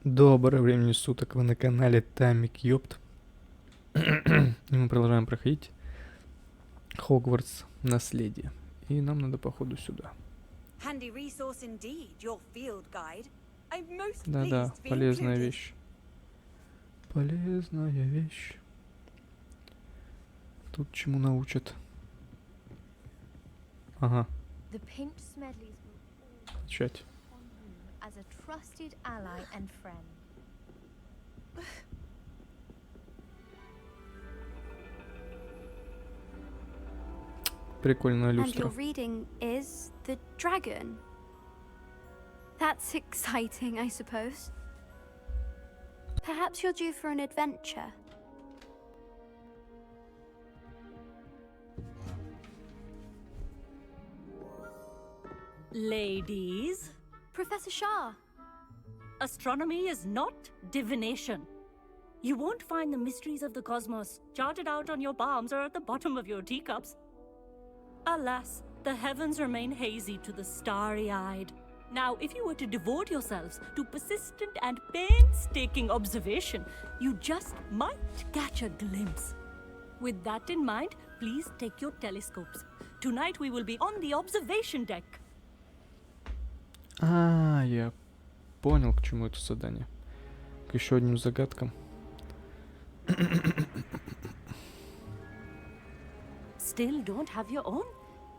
Доброе времени суток, вы на канале Тамик Ёпт. И мы продолжаем проходить Hogwarts наследие. И нам надо походу сюда. Да-да, полезная вещь. Полезная вещь. Тут чему научат. Ага. Начать. As a trusted ally and friend. Прикольная And люстра. your reading is The Dragon. That's exciting, I suppose. Perhaps you're due for an adventure. Ladies, Professor Shah. astronomy is not divination. You won't find the mysteries of the cosmos charted out on your palms or at the bottom of your teacups. Alas, the heavens remain hazy to the starry-eyed. Now, if you were to devote yourselves to persistent and painstaking observation, you just might catch a glimpse. With that in mind, please take your telescopes. Tonight we will be on the observation deck. Я понял, к чему это задание. К еще одним загадкам. Still don't have your own?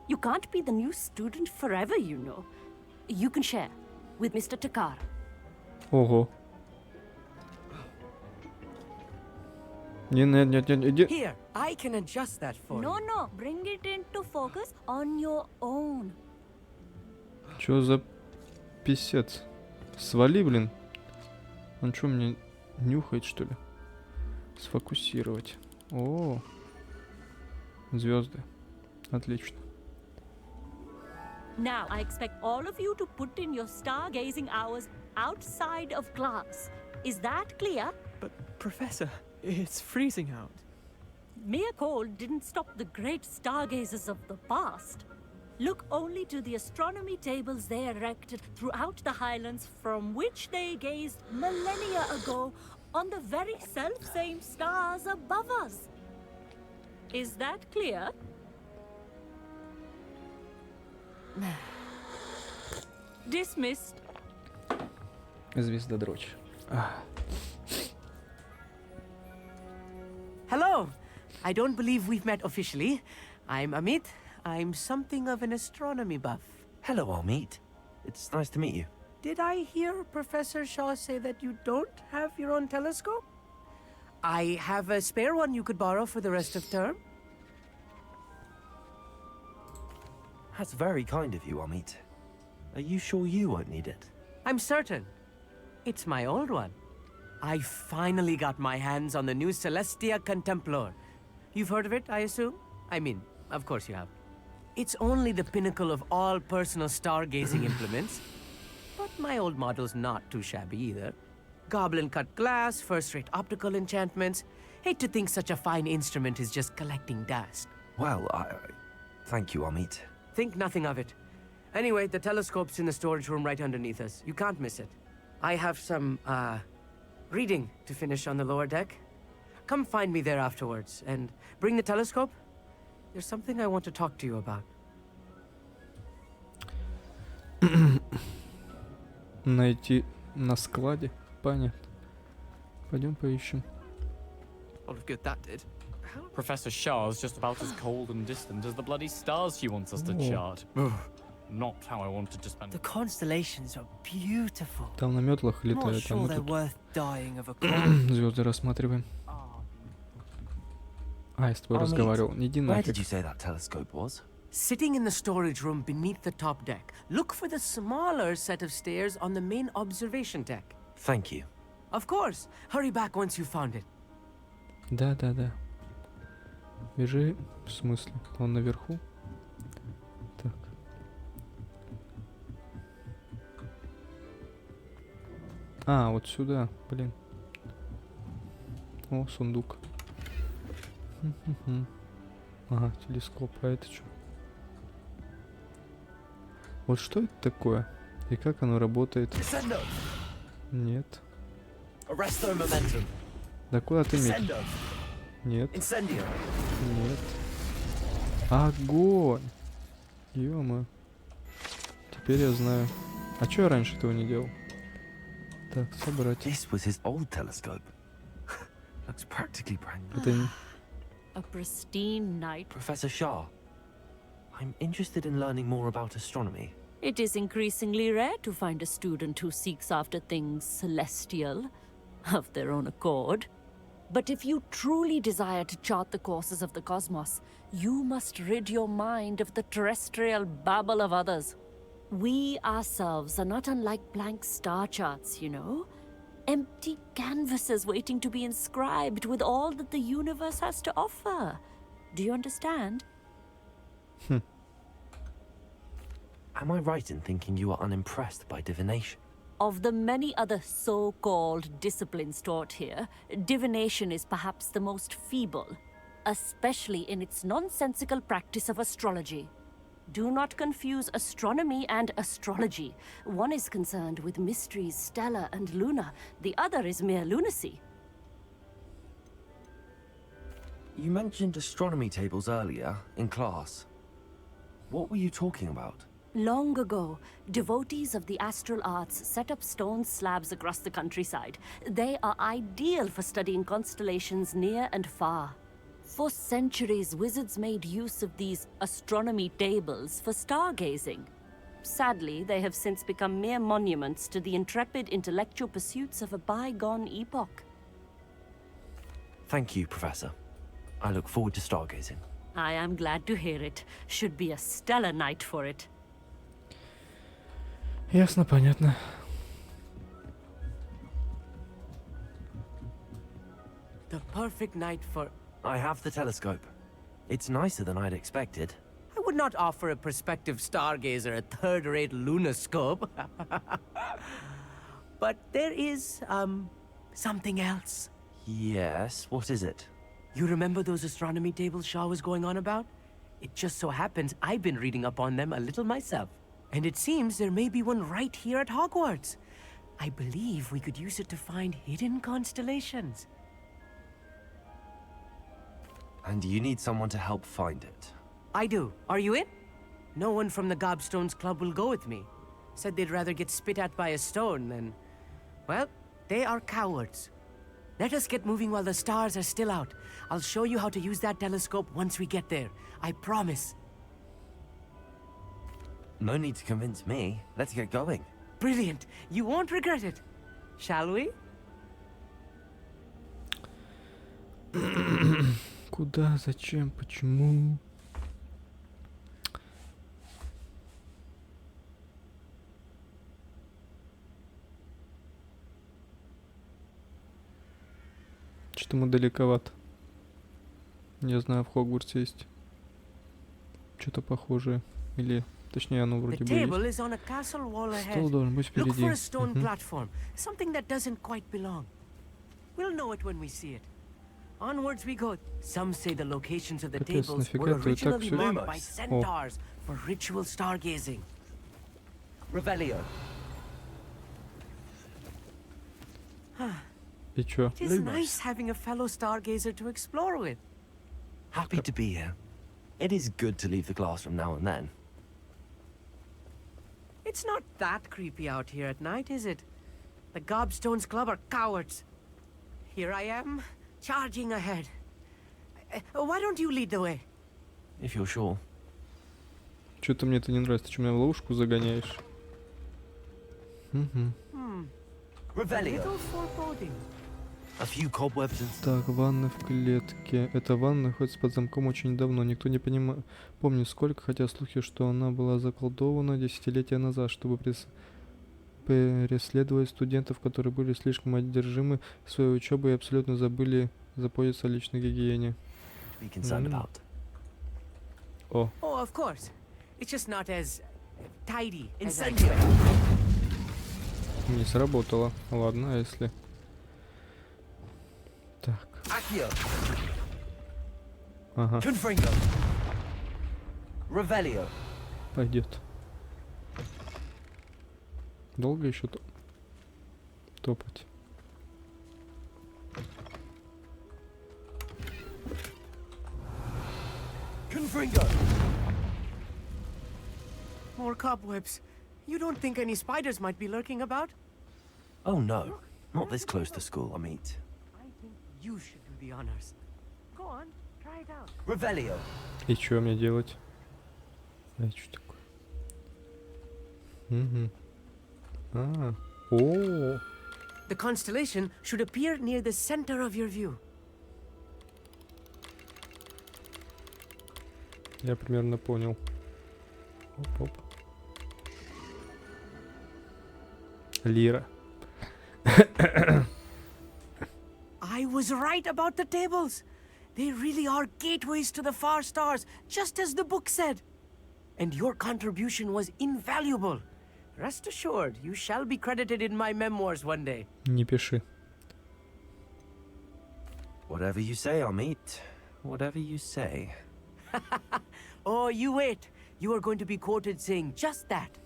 You can't be the new student forever, you know. You can share with Mr. Takar. Ого. Нет, иди. Here, I can adjust that for No, you. no, bring it into focus on your own. Чё за писец? Свали, блин. Он чё, мне нюхает, что ли? Сфокусировать. О, звезды. Отлично. Now, I expect all of you to put in your stargazing hours outside of class. Is that clear? But, Professor, it's freezing out. Mere cold didn't stop the great stargazers of the past. Look only to the astronomy tables they erected throughout the Highlands from which they gazed millennia ago on the very self-same stars above us. Is that clear? Dismissed. Звездодрочь. Hello! I don't believe we've met officially. I'm Amit. I'm something of an astronomy buff. Hello, Amit. It's nice to meet you. Did I hear Professor Shaw say that you don't have your own telescope? I have a spare one you could borrow for the rest of term. That's very kind of you, Amit. Are you sure you won't need it? I'm certain. It's my old one. I finally got my hands on the new Celestia Contemplar. You've heard of it, I assume? I mean, of course you have. It's only the pinnacle of all personal stargazing implements. But my old model's not too shabby either. Goblin-cut glass, first-rate optical enchantments. Hate to think such a fine instrument is just collecting dust. Well, thank you, Amit. Think nothing of it. Anyway, the telescope's in the storage room right underneath us. You can't miss it. I have some, reading to finish on the lower deck. Come find me there afterwards, and bring the telescope. There's something I want to talk to you about. Найти на складе. Понятно. Пойдем поищем. A lot of good that did. Professor Shah's just about as cold and distant as the bloody stars she wants us to chart. Ugh, not how I wanted to spend. The constellations are beautiful. Там на метлах I'm not летают, а sure мы they're тут worth dying of a cold. звезды рассматриваем. Я с тобой Amit, разговаривал. Иди Where нафиг. did you say that telescope was? Sitting in the storage room beneath the top deck. Look for the smaller set of stairs on the main observation deck. Thank you. Of course. Hurry back once you found it. Да. Бежи. В смысле? Он наверху? Так. Вот сюда. Блин. О, сундук. Ага, телескоп. А это что? Вот что это такое? И как оно работает? Нет. Arresto momentum. Да куда ты метишь? Sendo. Нет, Incendio. нет. Огонь! Ё-моё. Теперь я знаю. А чё я раньше этого не делал? Так, собрать. This was his old telescope. Looks practically brand new. Это не... A pristine night. Professor Shah, I'm interested in learning more about astronomy. It is increasingly rare to find a student who seeks after things celestial, of their own accord. But if you truly desire to chart the courses of the cosmos, you must rid your mind of the terrestrial babble of others. We ourselves are not unlike blank star charts, you know? Empty canvases waiting to be inscribed with all that the universe has to offer. Do you understand? Am I right in thinking you are unimpressed by divination? Of the many other so-called disciplines taught here, divination is perhaps the most feeble, especially in its nonsensical practice of astrology. Do not confuse astronomy and astrology. One is concerned with mysteries stellar and lunar, the other is mere lunacy. You mentioned astronomy tables earlier in class. What were you talking about? Long ago, devotees of the astral arts set up stone slabs across the countryside. They are ideal for studying constellations near and far. For centuries, wizards made use of these astronomy tables for stargazing. Sadly, they have since become mere monuments to the intrepid intellectual pursuits of a bygone epoch. Thank you, Professor. I look forward to stargazing. I am glad to hear it. Should be a stellar night for it. Ясно, понятно. The perfect night for... I have the telescope. It's nicer than I'd expected. I would not offer a prospective stargazer a third-rate lunoscope. But there is, something else. Yes, what is it? You remember those astronomy tables Shaw was going on about? It just so happens I've been reading up on them a little myself. And it seems there may be one right here at Hogwarts. I believe we could use it to find hidden constellations. And you need someone to help find it. I do. Are you in? No one from the Gobstones Club will go with me. Said they'd rather get spit at by a stone than... Well, they are cowards. Let us get moving while the stars are still out. I'll show you how to use that telescope once we get there. I promise. No need to convince me. Let's get going. Brilliant. You won't regret it. Shall we? Куда, зачем, почему? Что-то мы далековато. Не знаю, в Хогвартсе есть что-то похожее. Или, точнее, оно The вроде бы table есть. is on a castle wall Стол ahead. должен быть Look впереди. for a stone Мгм. platform. Something that doesn't quite belong. We'll know it when we see it. Onwards we go. Some say the locations of the Капец, tables нафига were ты вот так originally всё marked by О. centaurs for ritual stargazing. Revelio. И чё? It is Lumos. nice having a fellow stargazer to explore with. Happy to be here. It is good to leave the classroom now and then. It's not that creepy out here at night, is it? The Gobstones Club are cowards. Here I am, charging ahead. Why don't you lead the way? If you're sure. Что-то мне это не нравится. Ты что, меня в ловушку загоняешь? Угу. A Revelio. little foreboding. A few cobwebs and... Так, ванна в клетке. Эта ванна находится под замком очень давно. Никто не помнит сколько, хотя слухи, что она была заколдована десятилетия назад, чтобы преследовать студентов, которые были слишком одержимы своей учебой и абсолютно забыли заботиться о личной гигиене. be concerned about. О, Oh, of course. It's just not as tidy as I Incendio. не сработало. Ладно, а если... Так, Accio. ага, Confringo. Revelio. пойдет. Долго еще топать? Confringo! More cobwebs. You don't think any spiders might be lurking about? Oh no, not this close to school, I mean. I think you should do the honors. Go on, try it out. Revelio. И что мне делать? А что такое? Угу. А, о, The constellation should appear near the center of your view. я примерно понял. Оп-оп. Лира. I was right about the tables. They really are gateways to the far stars, just as the book said. And your contribution was invaluable. Rest assured, you shall be credited in my memoirs one day. Не пиши. Whatever you say, Amit. Whatever you say. Oh, you wait. You are going to be quoted saying just that.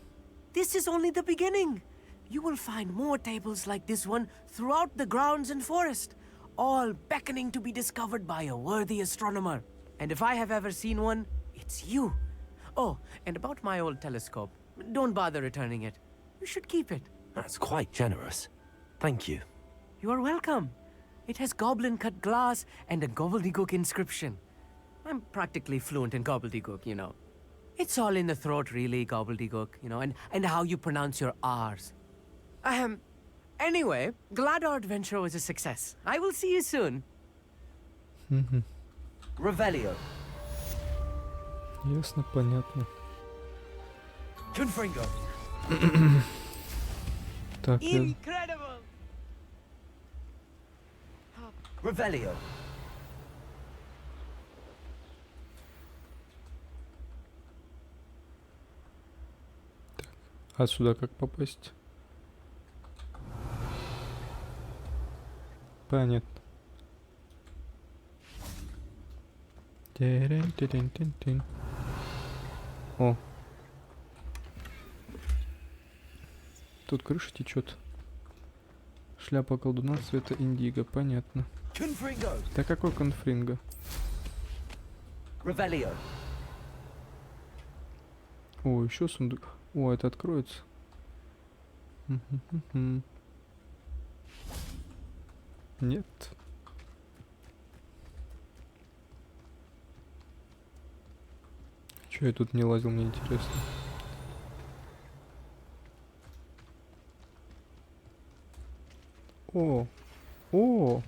This is only the beginning. You will find more tables like this one throughout the grounds and forest, all beckoning to be discovered by a worthy astronomer. And if I have ever seen one, it's you. Oh, and about my old telescope. Don't bother returning it. You should keep it. That's quite generous. Thank you. You are welcome. It has goblin-cut glass and a gobbledygook inscription. I'm practically fluent in gobbledygook, you know. It's all in the throat, really, gobbledygook, you know, and how you pronounce your R's. Anyway, glad our adventure was a success. I will see you soon. Revelio. Ясно, понятно. Confringo. Так, я... Incredible! Revelio. А сюда как попасть? Понятно. Тирин-тирин-тин-тин. О. Тут крыша течет. Шляпа колдуна цвета индиго. Понятно. Confringo. Да какой конфринго? Revelio. О, еще сундук. О, это откроется. Нет. Че я тут не лазил, мне интересно. О! О!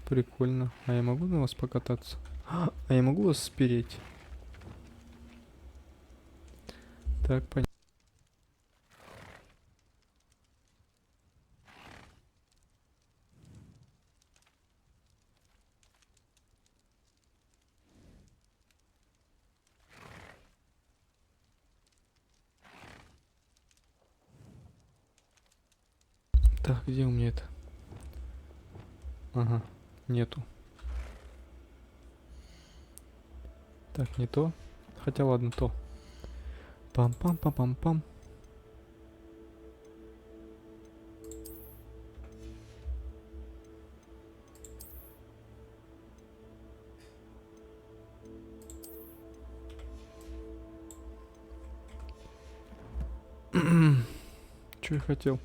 Прикольно. А я могу на вас покататься? А я могу вас спереть? Так, понятно. Так, где у меня это? Ага, нету. Так, не то. Хотя ладно, то. Пам-пам-пам-пам-пам. Что я хотел?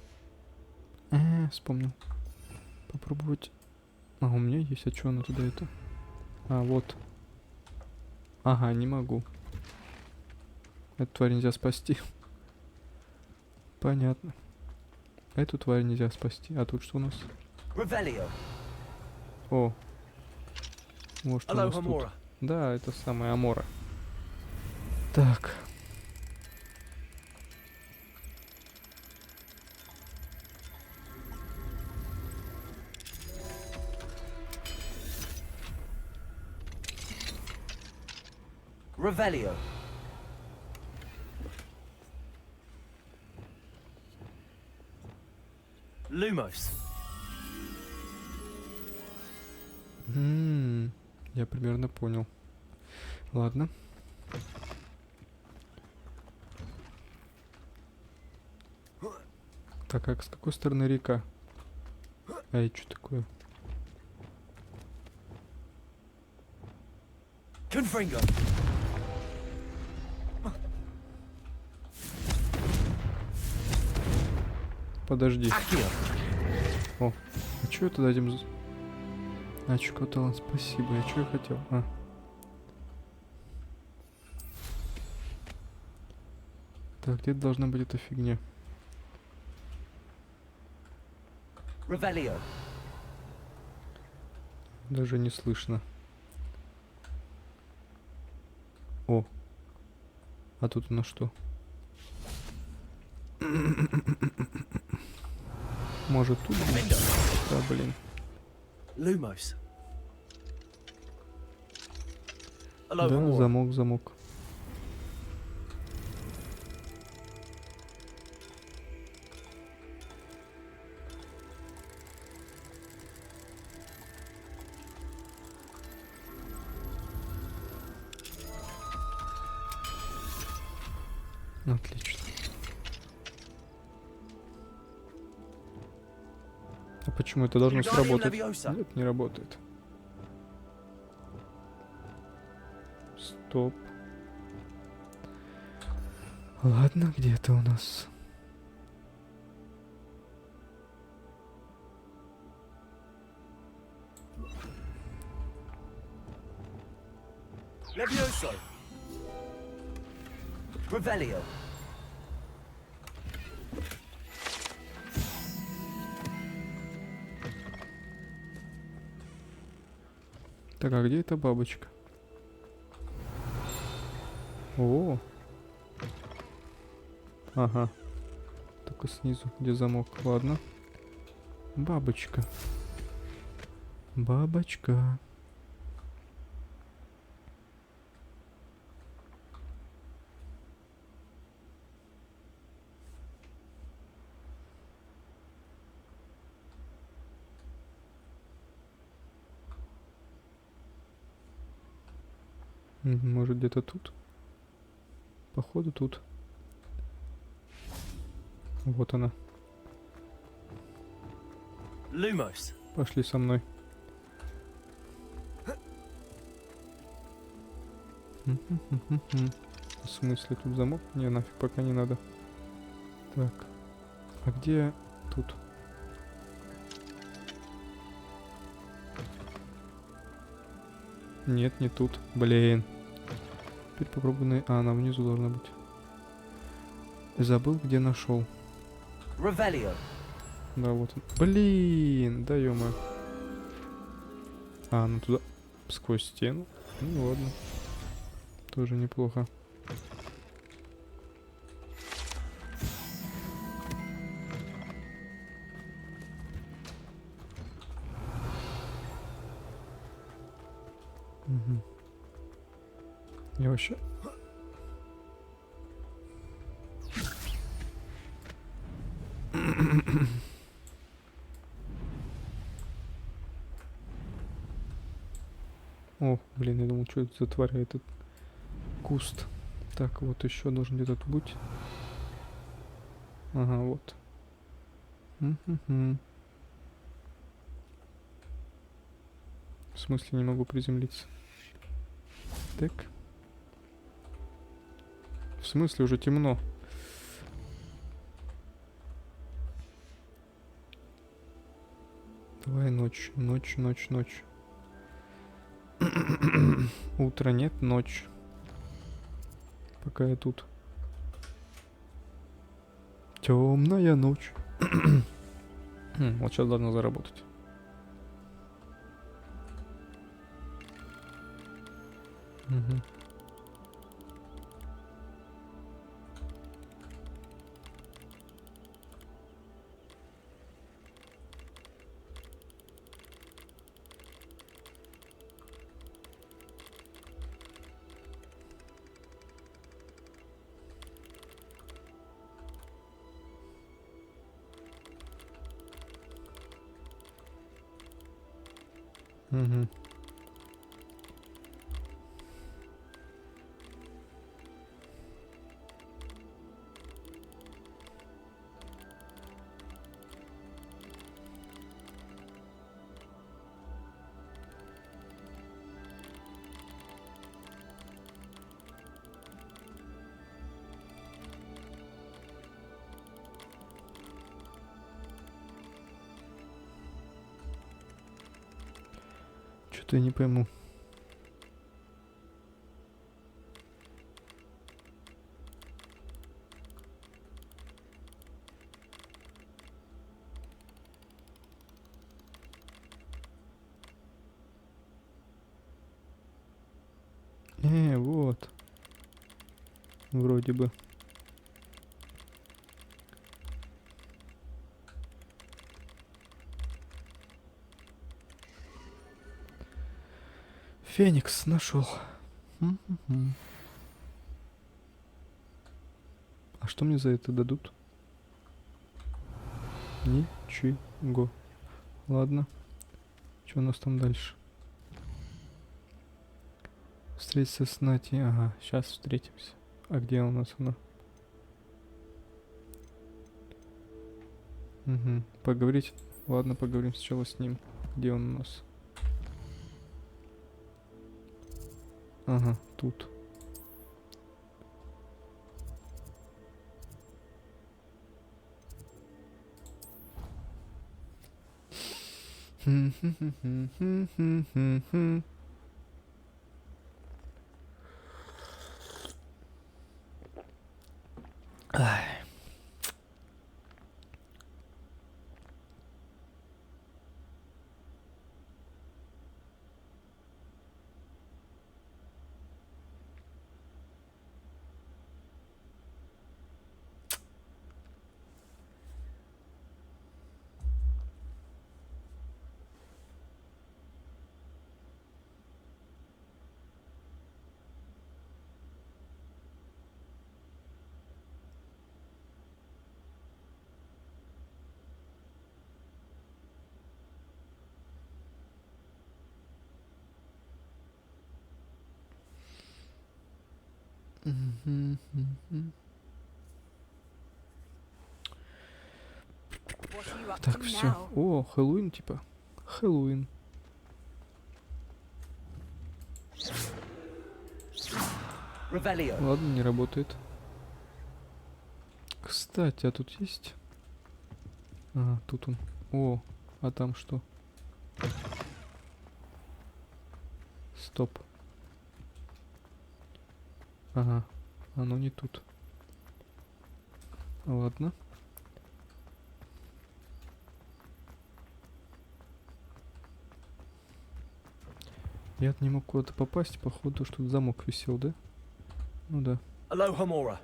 Вспомнил. Попробовать. А, у меня есть, а что она туда это? А, вот. Ага, не могу. Эту тварь нельзя спасти. Понятно. Эту тварь нельзя спасти. А тут что у нас? Revelio. О. Может, у Hello, нас тут... Hamora. Да, это самая Амора. Так. Revelio. Lumos. Я примерно понял. Ладно. Так, как с какой стороны река? Эй, что такое? Confringo. Подожди. Accio. О, а чё это дадим? Очко талант, спасибо. Я чё я хотел? А. Так, где должна быть эта фигня? Revelio. Даже не слышно. О. А тут у нас что? Может тут? Да, блин. Lumos. Да, замок. Отлично. А почему это должно сработать? Нет, не работает. Стоп. Ладно, где это у нас? Levioso. Revelio. Так, а где эта бабочка? О. Ага. Только снизу, где замок. Ладно. Бабочка. Бабочка. Может, где-то тут? Походу тут. Вот она. Lumos. Пошли со мной. В смысле, тут замок? Не, нафиг, пока не надо. Так. А где тут? Нет, не тут. Блин. Теперь попробуй. А, она внизу должна быть. Забыл, где нашел. Revelio. Да, вот он. Блин, да ё-моё. А, ну туда. Сквозь стену. Ну ладно. Тоже неплохо. Угу. Я вообще... О, блин, я думал, что это за тварь, этот куст. Так, вот еще должен где-то тут быть. Ага, вот. В смысле, не могу приземлиться? Так. В смысле, уже темно? Давай ночь, ночь, ночь, ночь. Утро нет, ночь. Пока я тут. Темная ночь. Вот сейчас должно заработать. Угу. Угу. Что-то я не пойму. Вот. Вроде бы. Феникс нашел. А что мне за это дадут? Ничего. Ладно. Что у нас там дальше? Встретиться с Нати. Ага, сейчас встретимся. А где у нас она? Угу. Поговорить. Ладно, поговорим сначала с ним. Где он у нас? Ага, тут. Ай. Так, все. О, Хэллоуин, типа. Хэллоуин. Ладно, не работает. Кстати, а тут есть? Ага, тут он. О, а там что? Стоп. Ага, оно не тут. Ладно. Я не мог куда-то попасть, походу, что тут замок висел, да? Ну да. Aloha Mora.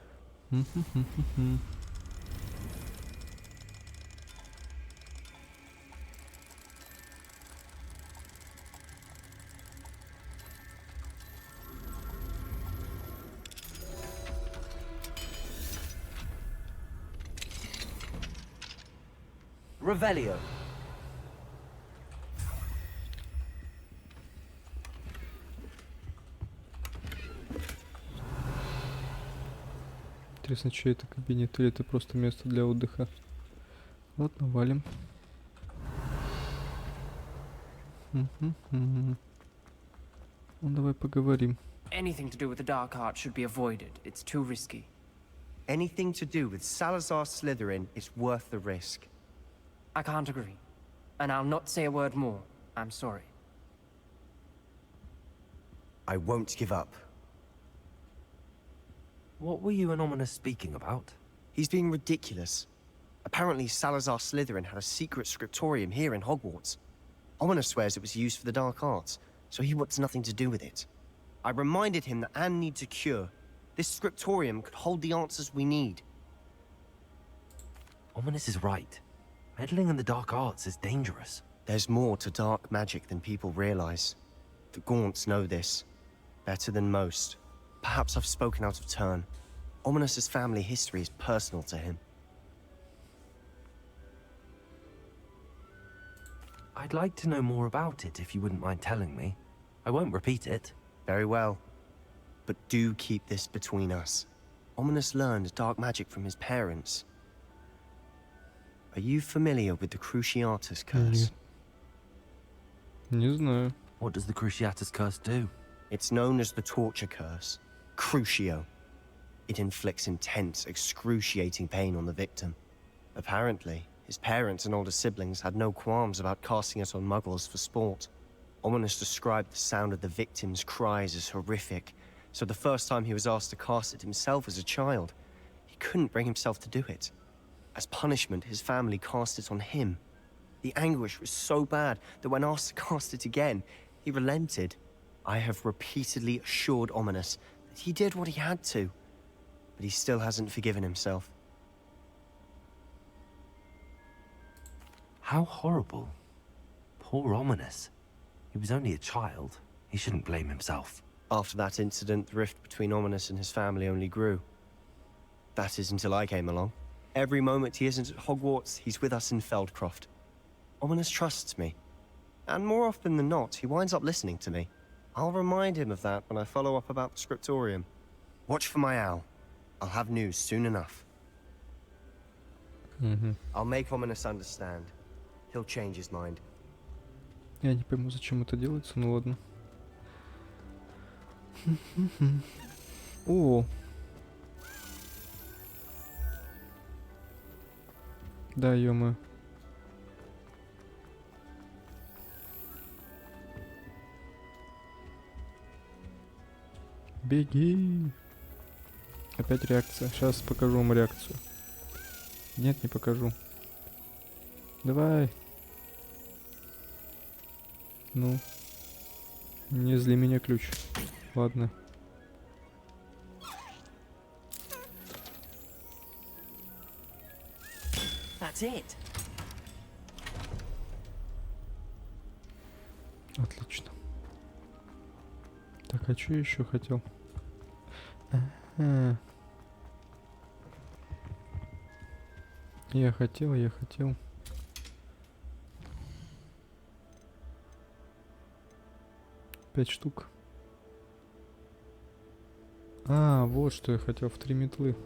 Revelio. Интересно, чей это кабинет или это просто место для отдыха? Ладно, валим. Ну давай поговорим. Anything to do with the dark art should be avoided. It's too risky. Anything to do with Salazar Slytherin is worth the risk. I can't agree. And I'll not say a word more. I'm sorry. I won't give up. What were you and Ominous speaking about? He's being ridiculous. Apparently Salazar Slytherin had a secret scriptorium here in Hogwarts. Ominous swears it was used for the dark arts, so he wants nothing to do with it. I reminded him that Anne needs a cure. This scriptorium could hold the answers we need. Ominous is right. Meddling in the dark arts is dangerous. There's more to dark magic than people realize. The Gaunts know this. Better than most. Perhaps I've spoken out of turn. Ominous's family history is personal to him. I'd like to know more about it if you wouldn't mind telling me. I won't repeat it. Very well. But do keep this between us. Ominous learned dark magic from his parents. Are you familiar with the Cruciatus Curse? Не знаю. What does the Cruciatus Curse do? It's known as the Torture Curse. Crucio. It inflicts intense, excruciating pain on the victim. Apparently, his parents and older siblings had no qualms about casting it on muggles for sport. Ominous described the sound of the victim's cries as horrific, so the first time he was asked to cast it himself as a child, he couldn't bring himself to do it. As punishment, his family cast it on him. The anguish was so bad that when asked to cast it again, he relented. I have repeatedly assured Ominous that he did what he had to, but he still hasn't forgiven himself. How horrible. Poor Ominous. He was only a child. He shouldn't blame himself. After that incident, the rift between Ominous and his family only grew. That is until I came along. Every moment he isn't at Hogwarts, he's with us in Feldcroft. Ominous trusts me. And more often than not, he winds up listening to me. I'll remind him of that when I follow up about the scriptorium. Watch for my owl. I'll have news soon enough. I'll make Ominous understand. He'll change his mind. Я не пойму, зачем это делается, ну ладно. О! Да, ё-моё. Беги! Опять реакция. Сейчас покажу вам реакцию. Нет, не покажу. Давай. Ну. Не зли меня, ключ. Ладно. That's it. Отлично. Так, а что я еще хотел? Ага. Я хотел. Пять штук. А, вот что я хотел, в 3 метлы.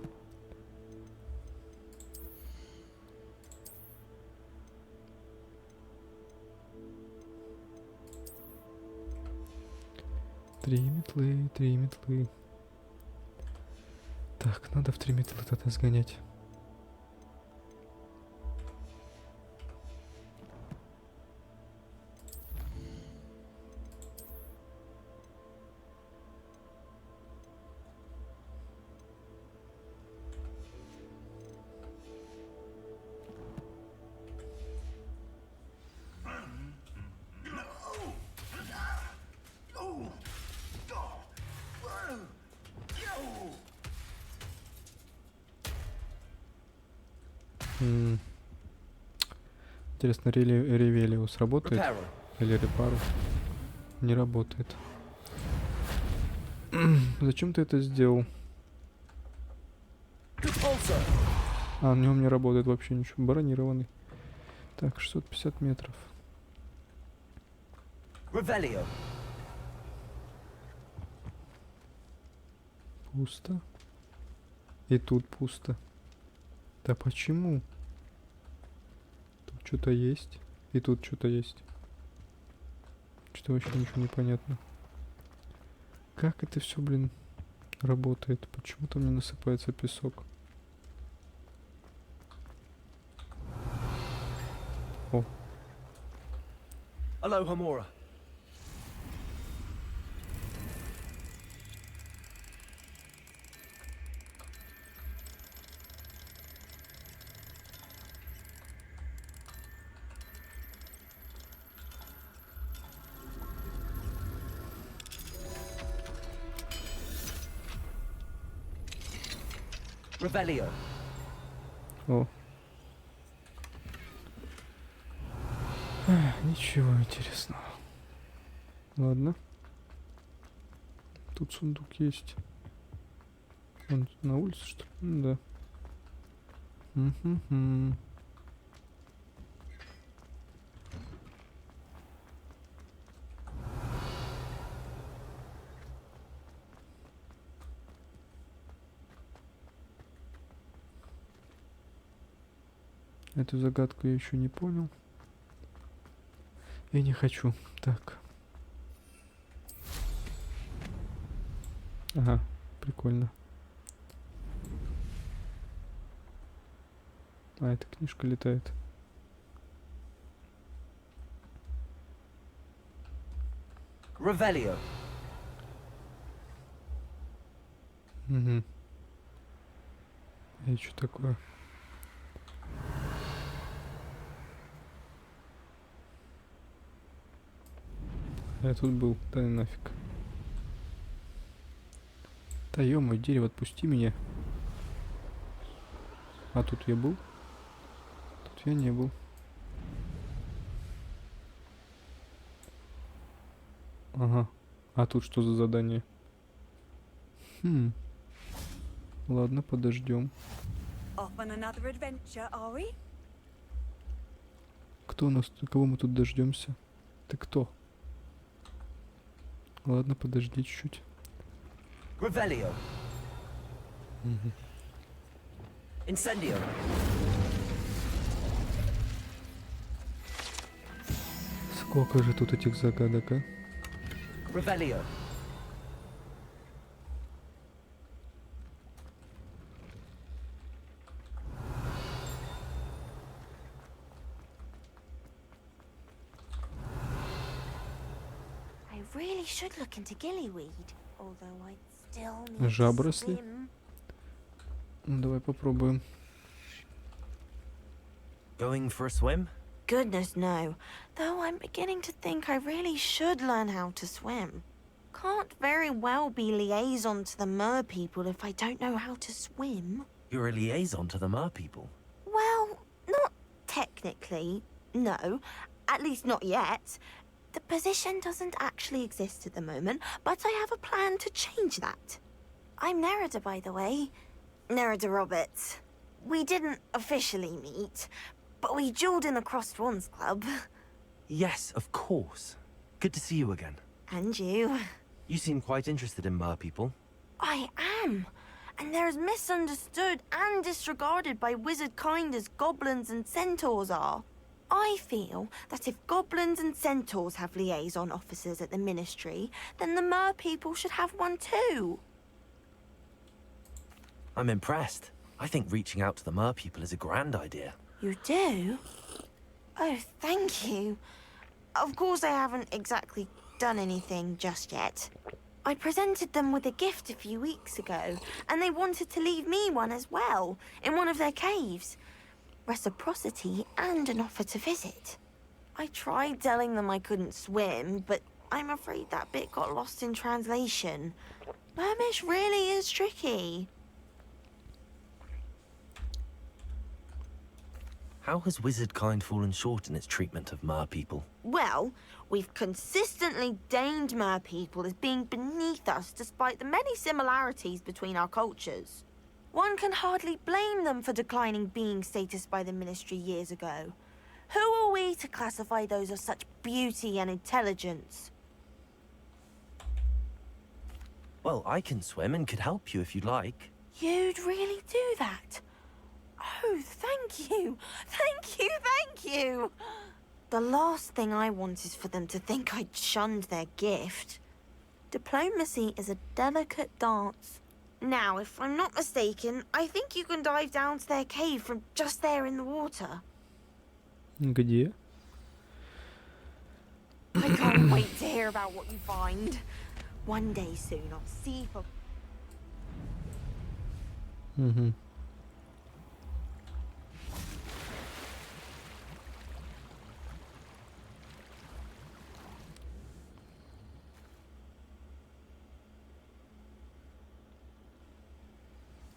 Три метлы. Так, надо в 3 метлы тогда сгонять. Интересно, Ревелиус работает? Или Репару? Не работает. Зачем ты это сделал? А, на нем не работает вообще ничего. Бронированный. Так, 650 метров. Пусто. И тут пусто. Да почему? Тут что-то есть. И тут что-то есть. Что-то вообще ничего не понятно. Как это все, блин, работает? Почему-то мне насыпается песок. О. Hello, Hamura. Revelio. О. Ничего интересного. Ладно. Тут сундук есть. Он на улице, что ли? Ну, да. Угу. Эту загадку я еще не понял. Я не хочу. Так. Ага, прикольно. А, эта книжка летает. Revelio. Угу. И что такое? Я тут был, да и нафиг. Да ё-моё, дерево, отпусти меня. А тут я был? Тут я не был. Ага. А тут что за задание? Ладно, подождем. Off on another adventure, are we? Кто у нас? Кого мы тут дождемся? Ты кто? Ладно, подожди чуть-чуть. Revelio. Incendio. Сколько же тут этих загадок, а? Revelio. I really should look into gillyweed, although I'd still need to Жабросли? swim. Ну, давай попробуем. Going for a swim? Goodness, no. Though I'm beginning to think I really should learn how to swim. Can't very well be liaison to the mer people if I don't know how to swim. You're a liaison to the mer people. Well, not technically, no. At least not yet. The position doesn't actually exist at the moment, but I have a plan to change that. I'm Nerida, by the way. Nerida Roberts. We didn't officially meet, but we duelled in the Crossed Wands Club. Yes, of course. Good to see you again. And you. You seem quite interested in mer people. I am. And they're as misunderstood and disregarded by wizard kind as goblins and centaurs are. I feel that if goblins and centaurs have liaison officers at the ministry, then the mer people should have one too. I'm impressed. I think reaching out to the mer people is a grand idea. You do? Oh, thank you. Of course I haven't exactly done anything just yet. I presented them with a gift a few weeks ago, and they wanted to leave me one as well, in one of their caves. Reciprocity and an offer to visit. I tried telling them I couldn't swim, but I'm afraid that bit got lost in translation. Mermish really is tricky. How has wizard kind fallen short in its treatment of mer people? Well, we've consistently deemed mer people as being beneath us despite the many similarities between our cultures. One can hardly blame them for declining being status by the ministry years ago. Who are we to classify those of such beauty and intelligence? Well, I can swim and could help you if you'd like. You'd really do that? Oh, thank you! Thank you, thank you! The last thing I want is for them to think I'd shunned their gift. Diplomacy is a delicate dance. Now, if I'm not mistaken, I think you can dive down to their cave from just there in the water. Где? I can't wait to hear about what you find. One day soon, I'll see for... Угу.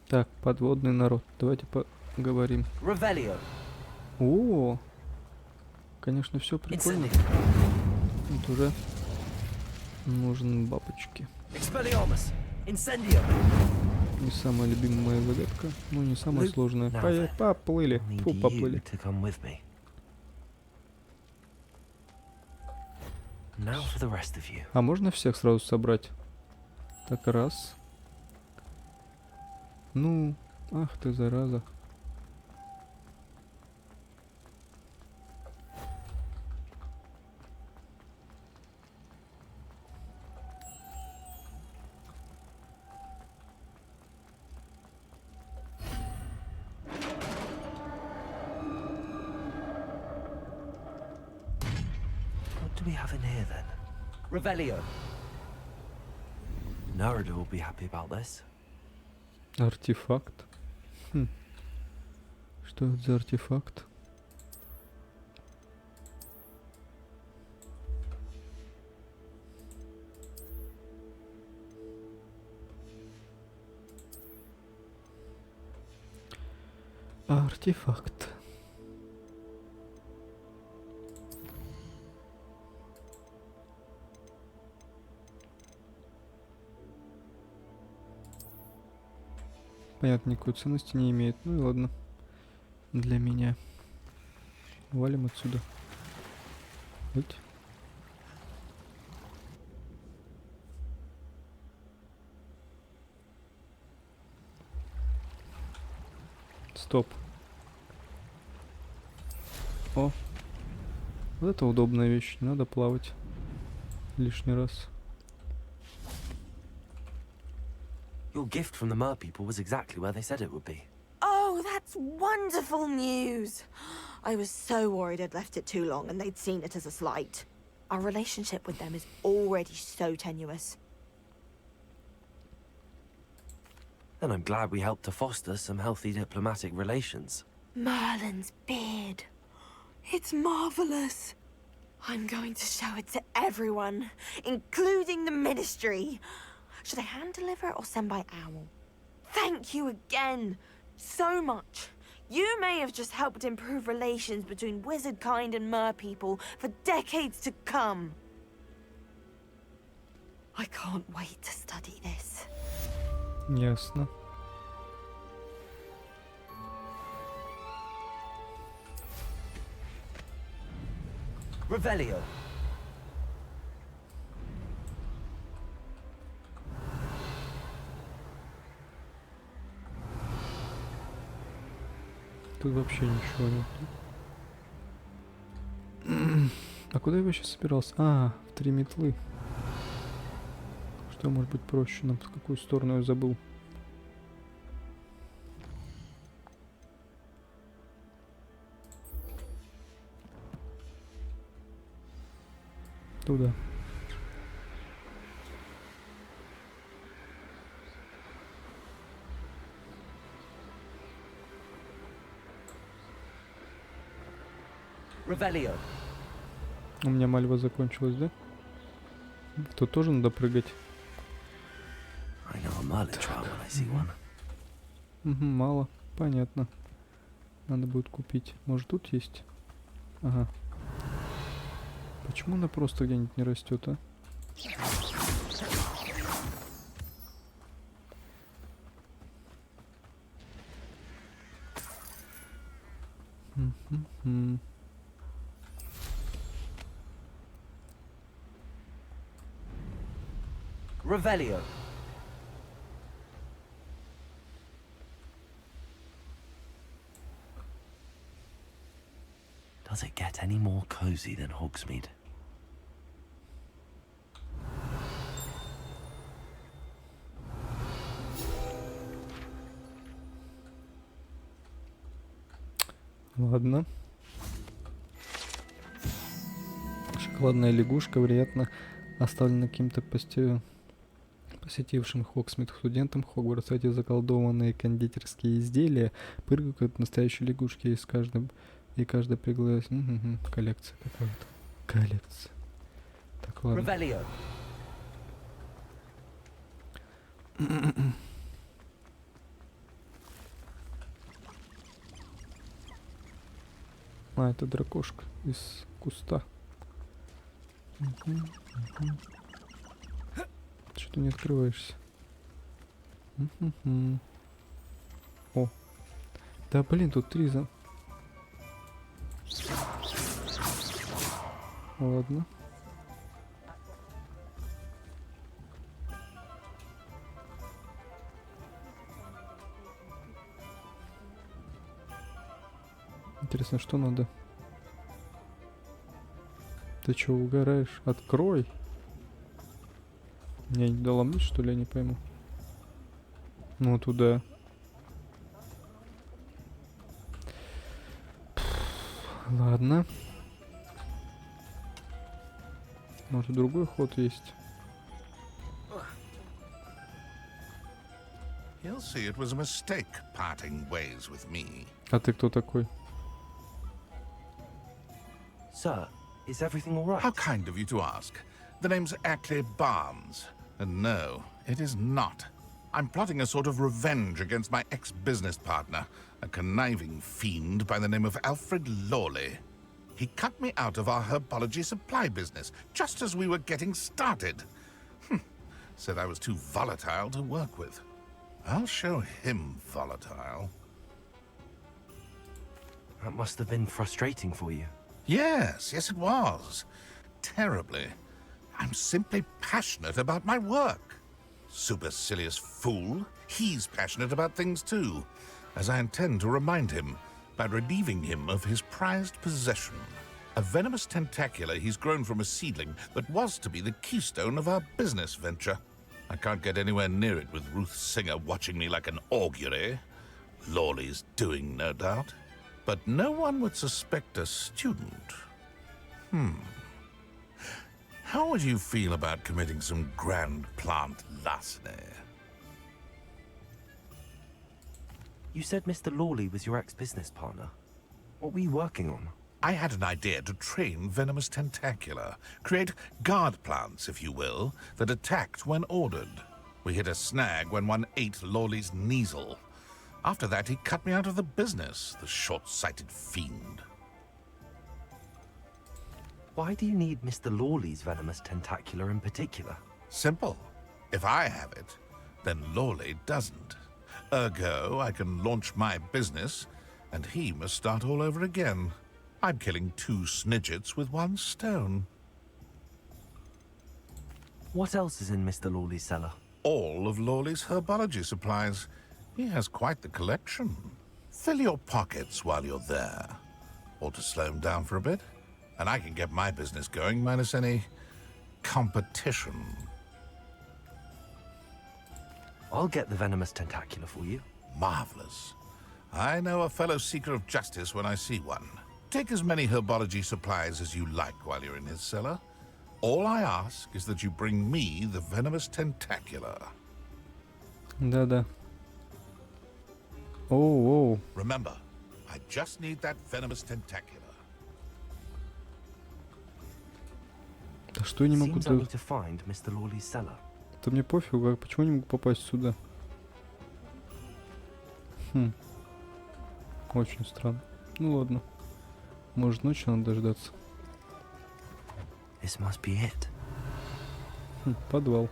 Так, подводный народ. Давайте поговорим. Revelio. О, конечно, все прикольно. Тут уже нужны бабочки. Expelliarmus. Incendio. Не самая любимая моя загадка, но не самая сложная. Now then, Поплыли. I'll Фу, need поплыли. you to come with me. Now for the rest of you. А можно всех сразу собрать? Так, раз. Ну, ах ты, зараза. What do we have in here then? Revelio. Narada will be happy about this. Артефакт. Хм. Что это за артефакт? Артефакт. Понятно, никакой ценности не имеет. Ну и ладно. Для меня. Валим отсюда. Вот. Стоп. О. Вот это удобная вещь. Не надо плавать лишний раз. Your gift from the Mer people was exactly where they said it would be. Oh, that's wonderful news. I was so worried I'd left it too long and they'd seen it as a slight. Our relationship with them is already so tenuous. Then I'm glad we helped to foster some healthy diplomatic relations. Merlin's beard. It's marvelous. I'm going to show it to everyone, including the ministry. Should I hand deliver it or send by owl? Thank you again so much. You may have just helped improve relations between wizard kind and mer people for decades to come. I can't wait to study this. Ясно. Revelio. Тут вообще ничего нет. А куда я вообще собирался? А, в 3 метлы. Что может быть проще? Нам в какую сторону я забыл? Туда. Revelio. У меня мальва закончилась, да? Тут тоже надо прыгать. I know a Merlin trial when I see one. Угу, мало. Понятно. Надо будет купить. Может, тут есть? Ага. Почему она просто где-нибудь не растет, а? Revelio. Does it get any more cozy than Hogsmeade? Ладно. Шоколадная лягушка, вероятно, оставлена каким-то посетившим Хогсмит студентам Хогвартса. Эти заколдованные кондитерские изделия прыгают как настоящие лягушки, и каждая пригласит. Коллекция какая-то. Коллекция. Так, ладно. Revelio. А, это дракошка из куста. Что ты не открываешься? О. Да блин, тут 3 за... Ладно. Интересно, что надо? Ты чё, угораешь? Открой! Мне не доломить, что ли, я не пойму. Ну, туда. Ладно. Может, другой ход есть? He'll see it was a mistake parting ways with me. А ты кто такой? Sir, is everything all right? How kind of you to ask. The name's Ackley Barnes. And no, it is not. I'm plotting a sort of revenge against my ex-business partner, a conniving fiend by the name of Alfred Lawley. He cut me out of our herbology supply business just as we were getting started. Said I was too volatile to work with. I'll show him volatile. That must have been frustrating for you. Yes, it was. Terribly. I'm simply passionate about my work. Supercilious fool. He's passionate about things too, as I intend to remind him by relieving him of his prized possession. A venomous tentacular he's grown from a seedling that was to be the keystone of our business venture. I can't get anywhere near it with Ruth Singer watching me like an augury. Lawley's doing, no doubt. But no one would suspect a student. How would you feel about committing some grand plant larceny? You said Mr. Lawley was your ex-business partner. What were you working on? I had an idea to train venomous tentacula, create guard plants, if you will, that attacked when ordered. We hit a snag when one ate Lawley's Kneasel. After that, he cut me out of the business, the short-sighted fiend. Why do you need Mr. Lawley's venomous tentacular in particular? Simple. If I have it, then Lawley doesn't. Ergo, I can launch my business, and he must start all over again. I'm killing two snidgets with one stone. What else is in Mr. Lawley's cellar? All of Lawley's herbology supplies. He has quite the collection. Fill your pockets while you're there. Or to slow him down for a bit, and I can get my business going minus any competition. I'll get the venomous tentacular for you. Marvelous. I know a fellow seeker of justice when I see one. Take as many herbology supplies as you like while you're in his cellar. All I ask is that you bring me the venomous tentacular. Да-да. Оу. Remember, I just need that venomous tentacular. Да что я не могу Seems I need делать? to find Mr. Lawley's cellar. Да мне пофигу, почему я не могу попасть сюда? Очень странно. Ну ладно. Может, ночью надо дождаться. This must be it. Подвал.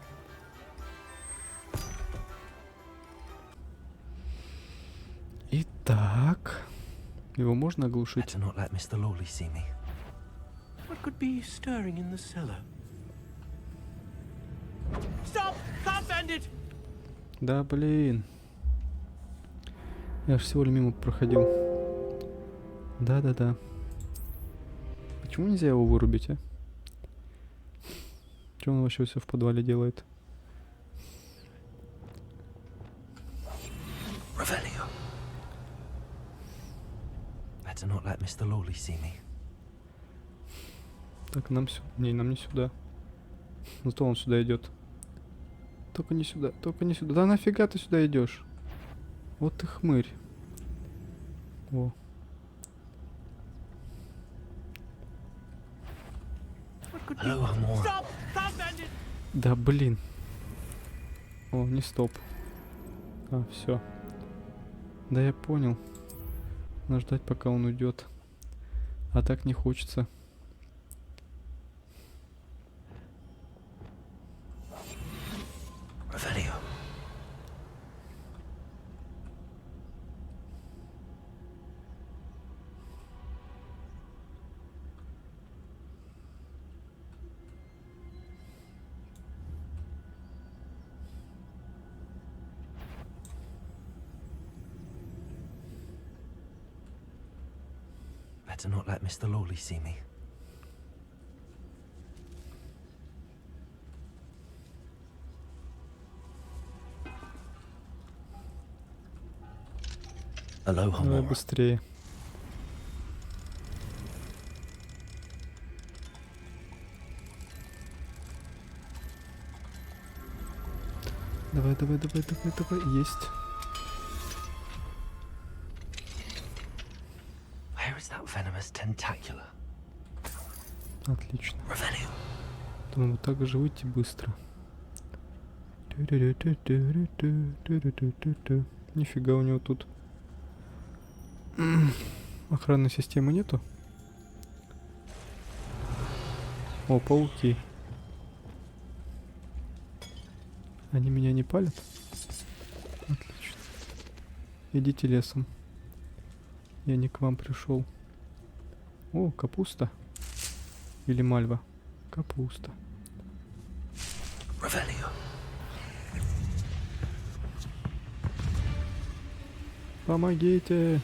Итак. Его можно оглушить? Better not let Mr. Lawley see me. What could be stirring in the cellar? Stop! Can't bend it! Да блин. Я ж всего лишь мимо проходил. Да-да-да. Почему нельзя его вырубить, а? Что он вообще все в подвале делает? Revelio. Better not let Mr. Lawley see me. Так, нам сюда. Не, нам не сюда. Зато он сюда идет. Только не сюда, только не сюда. Да нафига ты сюда идешь? Вот ты хмырь. О. Hello, Amor. Stop! Can't bend it! Да блин. О, не стоп. А, все. Да я понял. Надо ждать, пока он уйдет. А так не хочется. Revelio. Better not let Mr. Lawley see me. Hello, Давай Amor. быстрее. Давай, давай, давай, давай, давай. Есть. Where is that venomous tentacular? Отлично. Revelio. Думаю, вот так же выйти быстро. Нифига у него тут охранной системы нету. О, пауки. Они меня не палят? Отлично. Идите лесом. Я не к вам пришел. О, капуста. Или мальва. Капуста. Revelio. Помогите!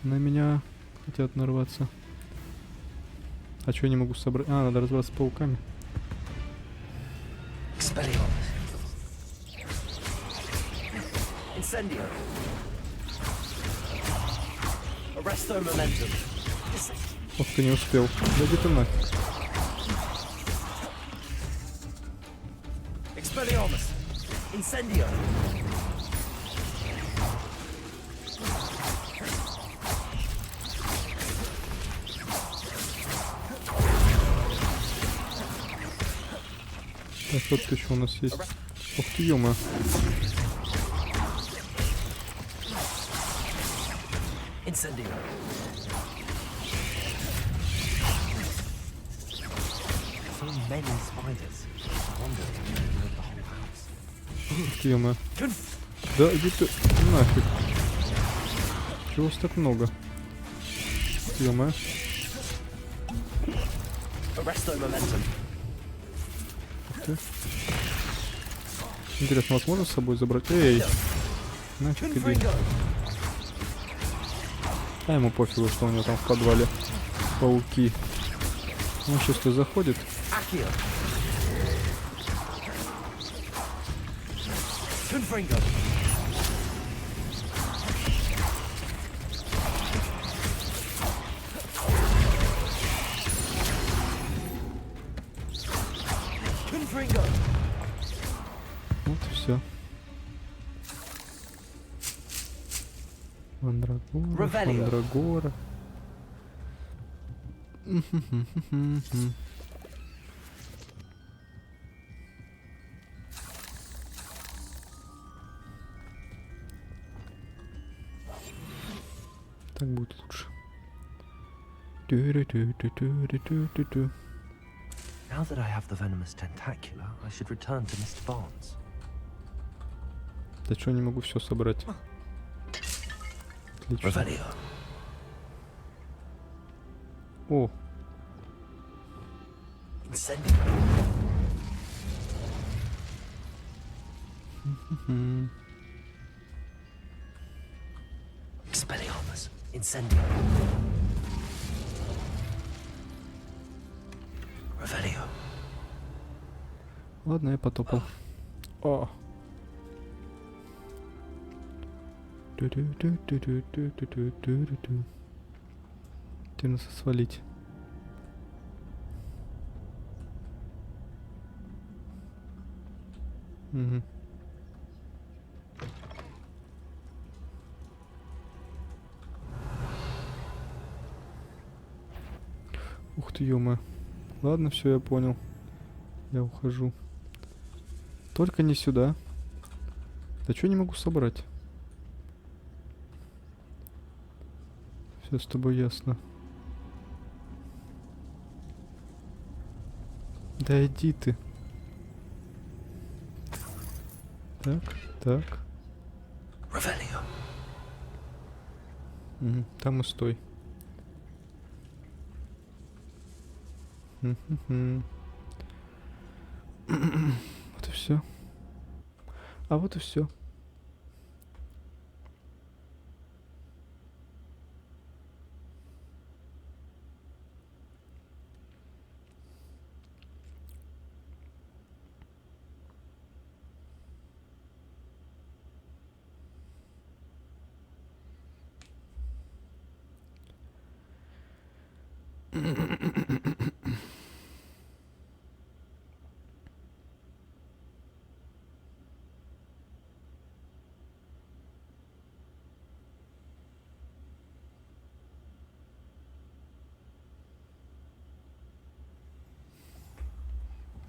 На меня хотят нарваться. А что я не могу собрать? А, надо разобраться с пауками. Expelliarmus. Incendio. Arresto momentum. Ох, ты не успел. Да иди ты нафиг. Expelliarmus. Incendio. Так, вот еще у нас есть. Ух ты, ё-моё. Incendio. So many spiders. I wonder if they can live the whole house. Ух ты, ё-моё. Да иди ты нафиг. Чего вас так много? Ё-моё. Arresto momentum. Интересно, вас можно с собой забрать? Эй! Нафиг иди. А ему пофигу, что у него там в подвале пауки. Он сейчас то заходит. Accio. Confringo. Confringo. Вот и все. Мандрагора, Revelio. мандрагора. Так будет лучше. Ту-ру-ту-ту-ту-ру-ту-ту-ту. Now that I have the venomous tentacular, I should return to Mr. Barnes. Да что, не могу все собрать? Отлично. Revelio. О, Incendio. Expelliarmus. Incendio. Revelio. ладно, я потопал. О. Ту-ту-ту-ту-ту-ту-ту-ту-ту-ту. Тебе надо свалить. Угу. Ух ты, ё-моё. Ладно, все, я понял. Я ухожу. Только не сюда. Да что не могу собрать? Все с тобой ясно. Да иди ты. Так, так. Revelio. Там и стой. Вот и все. А вот и все.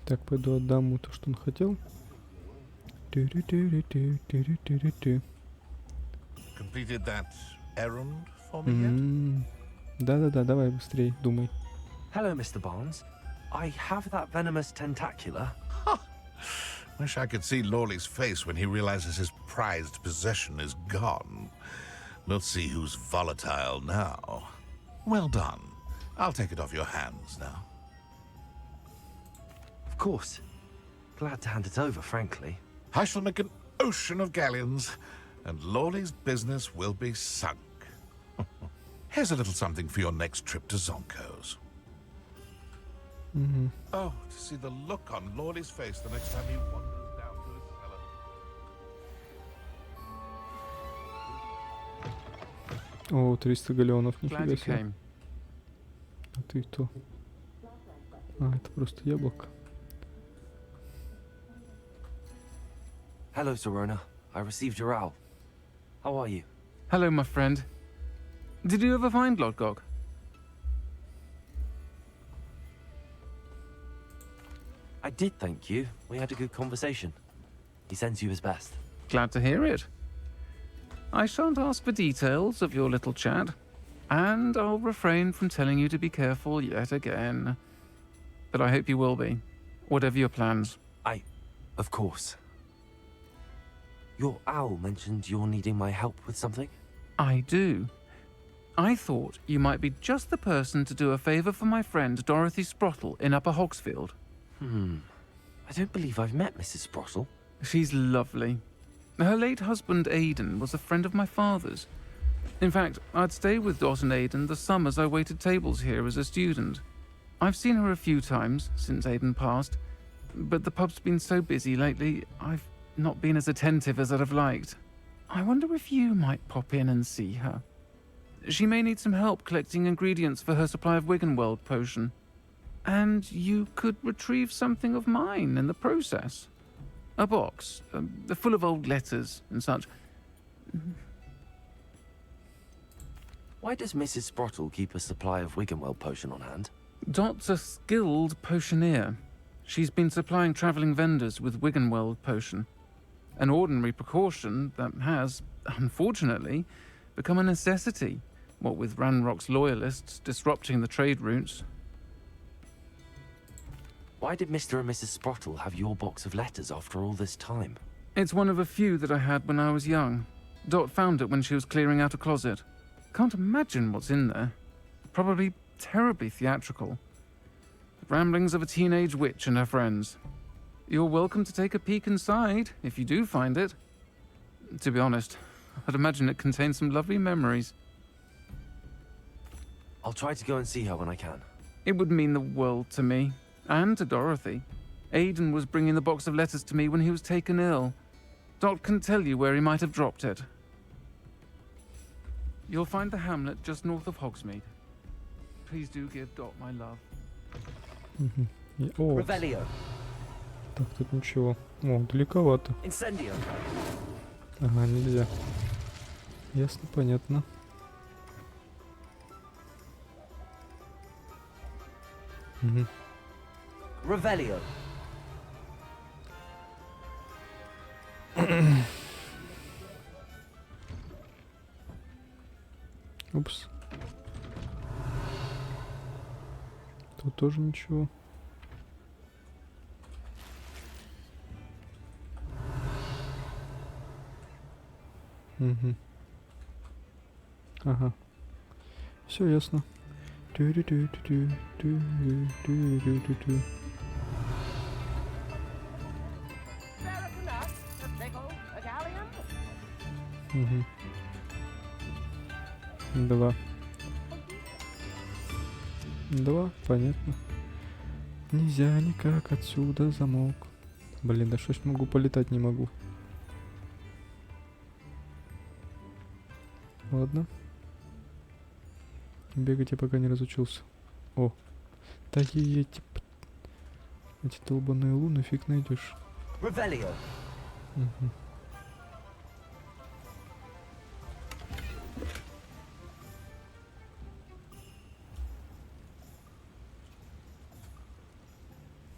Так, пойду отдам ему то, что он хотел. Тю-рю-тю-рю-тю-тю-рю-тю-рю-тю. Completed that errand for me yet? Да-да-да, давай быстрей, думай. Hello, Mr. Barnes. I have that venomous tentacula. Wish I could see Lawley's face when he realizes his prized possession is gone. Let's see who's volatile now. Well done. I'll take it off your hands now. Of course. Glad to hand it over, frankly. I shall make an ocean of galleons, and Lawley's business will be sunk. Here's a little something for your next trip to Zonko's. Oh, to see the look on Lawley's face the next time he wanders down to his cellar. О, 300 галеонов, Glad нифига you себе. came. А ты кто? А, это просто яблоко. Hello, Zorona. I received your owl. How are you? Hello, my friend. Did you ever find Lodgok? I did, thank you. We had a good conversation. He sends you his best. Glad to hear it. I shan't ask for details of your little chat, and I'll refrain from telling you to be careful yet again. But I hope you will be, whatever your plans. Of course. Your owl mentioned you're needing my help with something? I do. I thought you might be just the person to do a favour for my friend Dorothy Sprottle in Upper Hogsfield. I don't believe I've met Mrs. Sprottle. She's lovely. Her late husband Aidan was a friend of my father's. In fact, I'd stay with Dot and Aidan the summers I waited tables here as a student. I've seen her a few times since Aidan passed, but the pub's been so busy lately, I've not been as attentive as I'd have liked. I wonder if you might pop in and see her. She may need some help collecting ingredients for her supply of Wiggenweld potion. And you could retrieve something of mine in the process. A box, full of old letters and such. Why does Mrs. Sprottle keep a supply of Wiggenweld potion on hand? Dot's a skilled potioneer. She's been supplying travelling vendors with Wiggenweld potion. An ordinary precaution that has, unfortunately, become a necessity, what with Ranrock's loyalists disrupting the trade routes. Why did Mr. and Mrs. Sprottle have your box of letters after all this time? It's one of a few that I had when I was young. Dot found it when she was clearing out a closet. Can't imagine what's in there. Probably terribly theatrical. The ramblings of a teenage witch and her friends. You're welcome to take a peek inside, if you do find it. To be honest, I'd imagine it contains some lovely memories. I'll try to go and see her when I can. It would mean the world to me, and to Dorothy. Aidan was bringing the box of letters to me when he was taken ill. Dot can tell you where he might have dropped it. You'll find the hamlet just north of Hogsmeade. Please do give Dot my love. О, Revelio. так, тут ничего. О, далековато. Incendio. Ага, нельзя. Ясно, понятно. Revelio. Упс. Тут тоже ничего. Ага. Все ясно. Тю-рю-тю-тю-тю, Два. Два, понятно. Нельзя никак отсюда замок. Блин, да что ж могу, полетать не могу. Ладно. Бегать я пока не разучился. О. Да эти долбаные луны фиг найдешь. Revelio.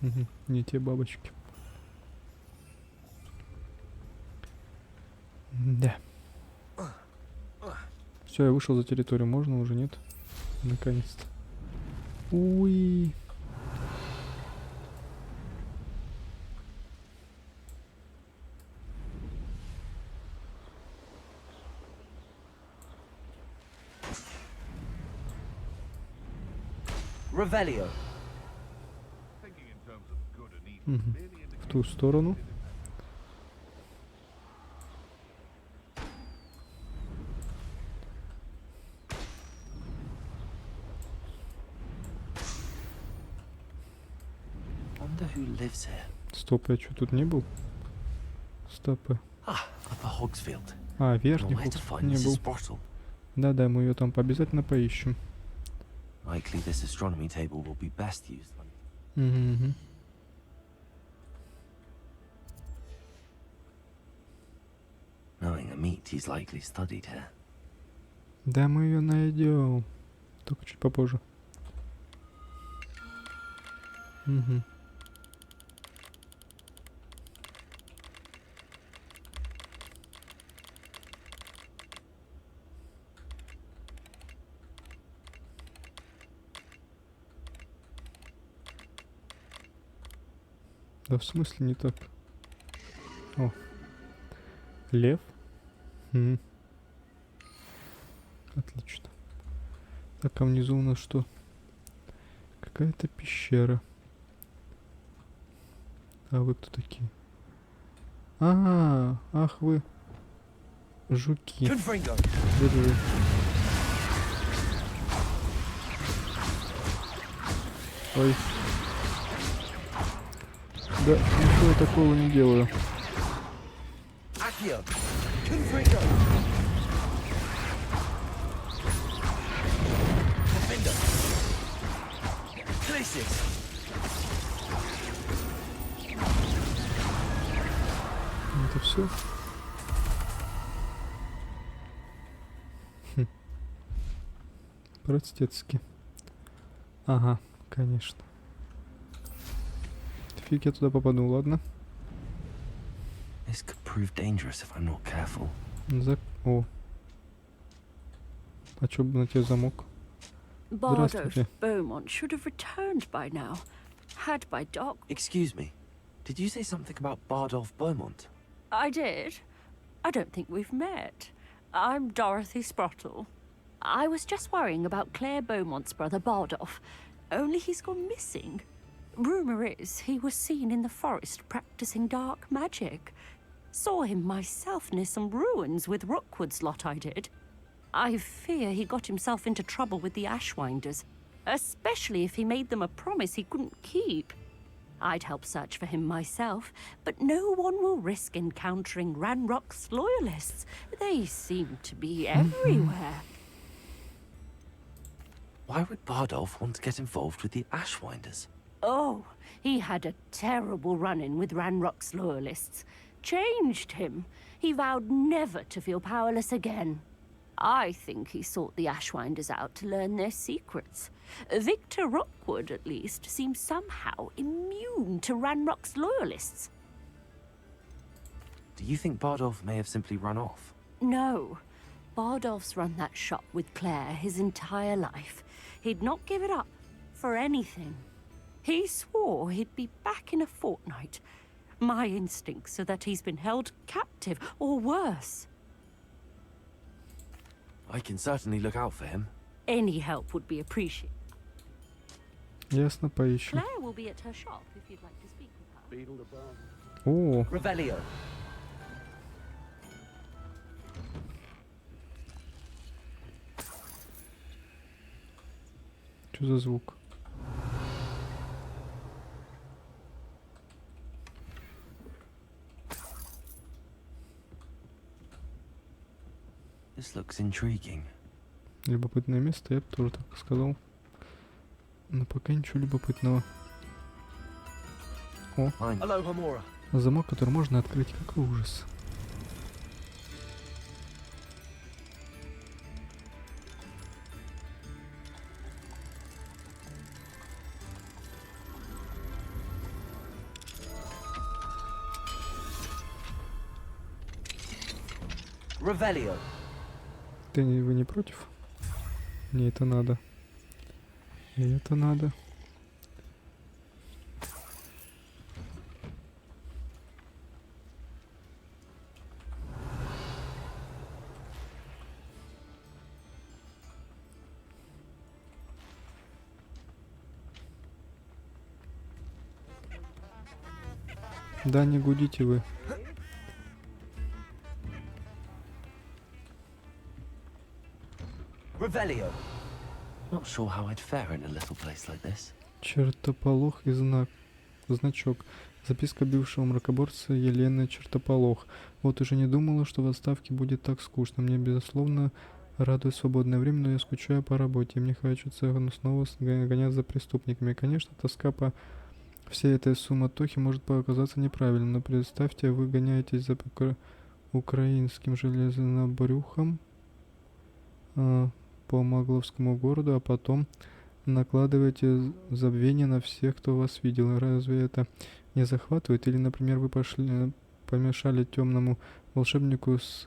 Угу, не те бабочки. Да. Все, я вышел за территорию. Можно уже, нет? Наконец-то. Уи. Revelio. Угу. В ту сторону. Who lives here? Стоп, я что, тут не был? Стопы. Upper Hogsfield. А, верхний Where to Хогс find не Mrs. был. Sprottle? Да-да, мы ее там обязательно поищем. Likely this astronomy table will be best used. Угу. Knowing a meat, he's likely studied here. Да, мы ее найдем. Только чуть попозже. Угу. Да в смысле не так? О. Лев? Отлично. Так, а внизу у нас что? Какая-то пещера. А вы кто такие? Ах вы. Жуки. Держи. Ой. Да, ничего я такого не делаю. Это все? Простецки. Ага, конечно. Фиг я туда попаду, ладно? This could prove dangerous if I'm not careful. О. А чё бы на тебе замок? Здравствуйте. Beaumont should have returned by now. Had by doc. Excuse me. Did you say something about Bardolph Beaumont? I did. I don't think we've met. I'm Dorothy Sprottle. I was just worrying about Claire Beaumont's brother Bardolph. Only he's gone missing. Rumor is he was seen in the forest practicing dark magic. Saw him myself near some ruins with Rookwood's lot I did. I fear he got himself into trouble with the Ashwinders, especially if he made them a promise he couldn't keep. I'd help search for him myself, but no one will risk encountering Ranrock's loyalists. They seem to be everywhere. Why would Bardolph want to get involved with the Ashwinders? Oh, he had a terrible run-in with Ranrock's loyalists. Changed him. He vowed never to feel powerless again. I think he sought the Ashwinders out to learn their secrets. Victor Rookwood, at least, seems somehow immune to Ranrock's loyalists. Do you think Bardolph may have simply run off? No. Bardolph's run that shop with Claire his entire life. He'd not give it up for anything. He swore he'd be back in a fortnight. My instincts are that he's been held captive, or worse. I can certainly look out for him. Any help would be appreciated. Ясно, поищем. Claire will be at her shop if you'd like to speak with her. О, Revelio. что за звук? This looks intriguing. Любопытное место, я бы тоже так сказал. Но пока ничего любопытного. О, замок, который можно открыть. Какой ужас. Revelio. Вы не против? Мне это надо. И это надо. Да не гудите вы. Revelio. Not sure how I'd fare in a little place like this. Чертополох и значок. Записка бывшего мракоборца Елены Чертополох. Вот уже не думала, что в отставке будет так скучно. Мне, безусловно, радует свободное время, но я скучаю по работе. Мне хочется снова гоняться за преступниками. Конечно, тоска по всей этой суматохе может показаться неправильным, но представьте, вы гоняетесь за украинским железнобрюхом по Могловскому городу, а потом накладываете забвение на всех, кто вас видел. Разве это не захватывает? Или, например, вы помешали темному волшебнику с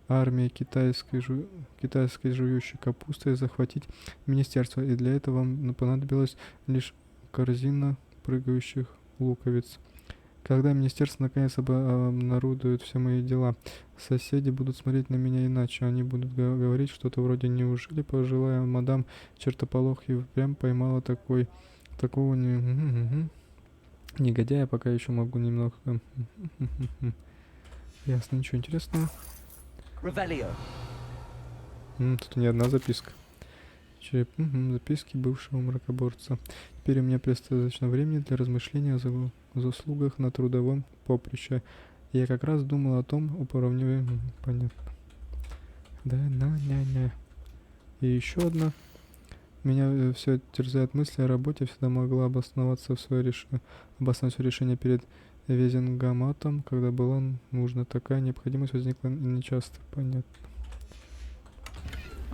армией китайской жующей капустой захватить министерство, и для этого вам понадобилась лишь корзина прыгающих луковиц. Когда министерство наконец обнародует все мои дела, соседи будут смотреть на меня иначе. Они будут говорить что-то вроде: неужели пожилая мадам Чертополох и прям поймала такого негодяя, пока еще могу немного... Ясно, ничего интересного. Тут не одна записка. Записки бывшего мракоборца. Теперь у меня достаточно времени для размышления о заслугах на трудовом поприще. Я как раз думал о том, уравнивая... Понятно. Да, И еще одна. Меня все терзает мысли о работе. Всегда могла обосновать свое решение перед Везингаматом, когда была нужна. Такая необходимость возникла нечасто. Понятно.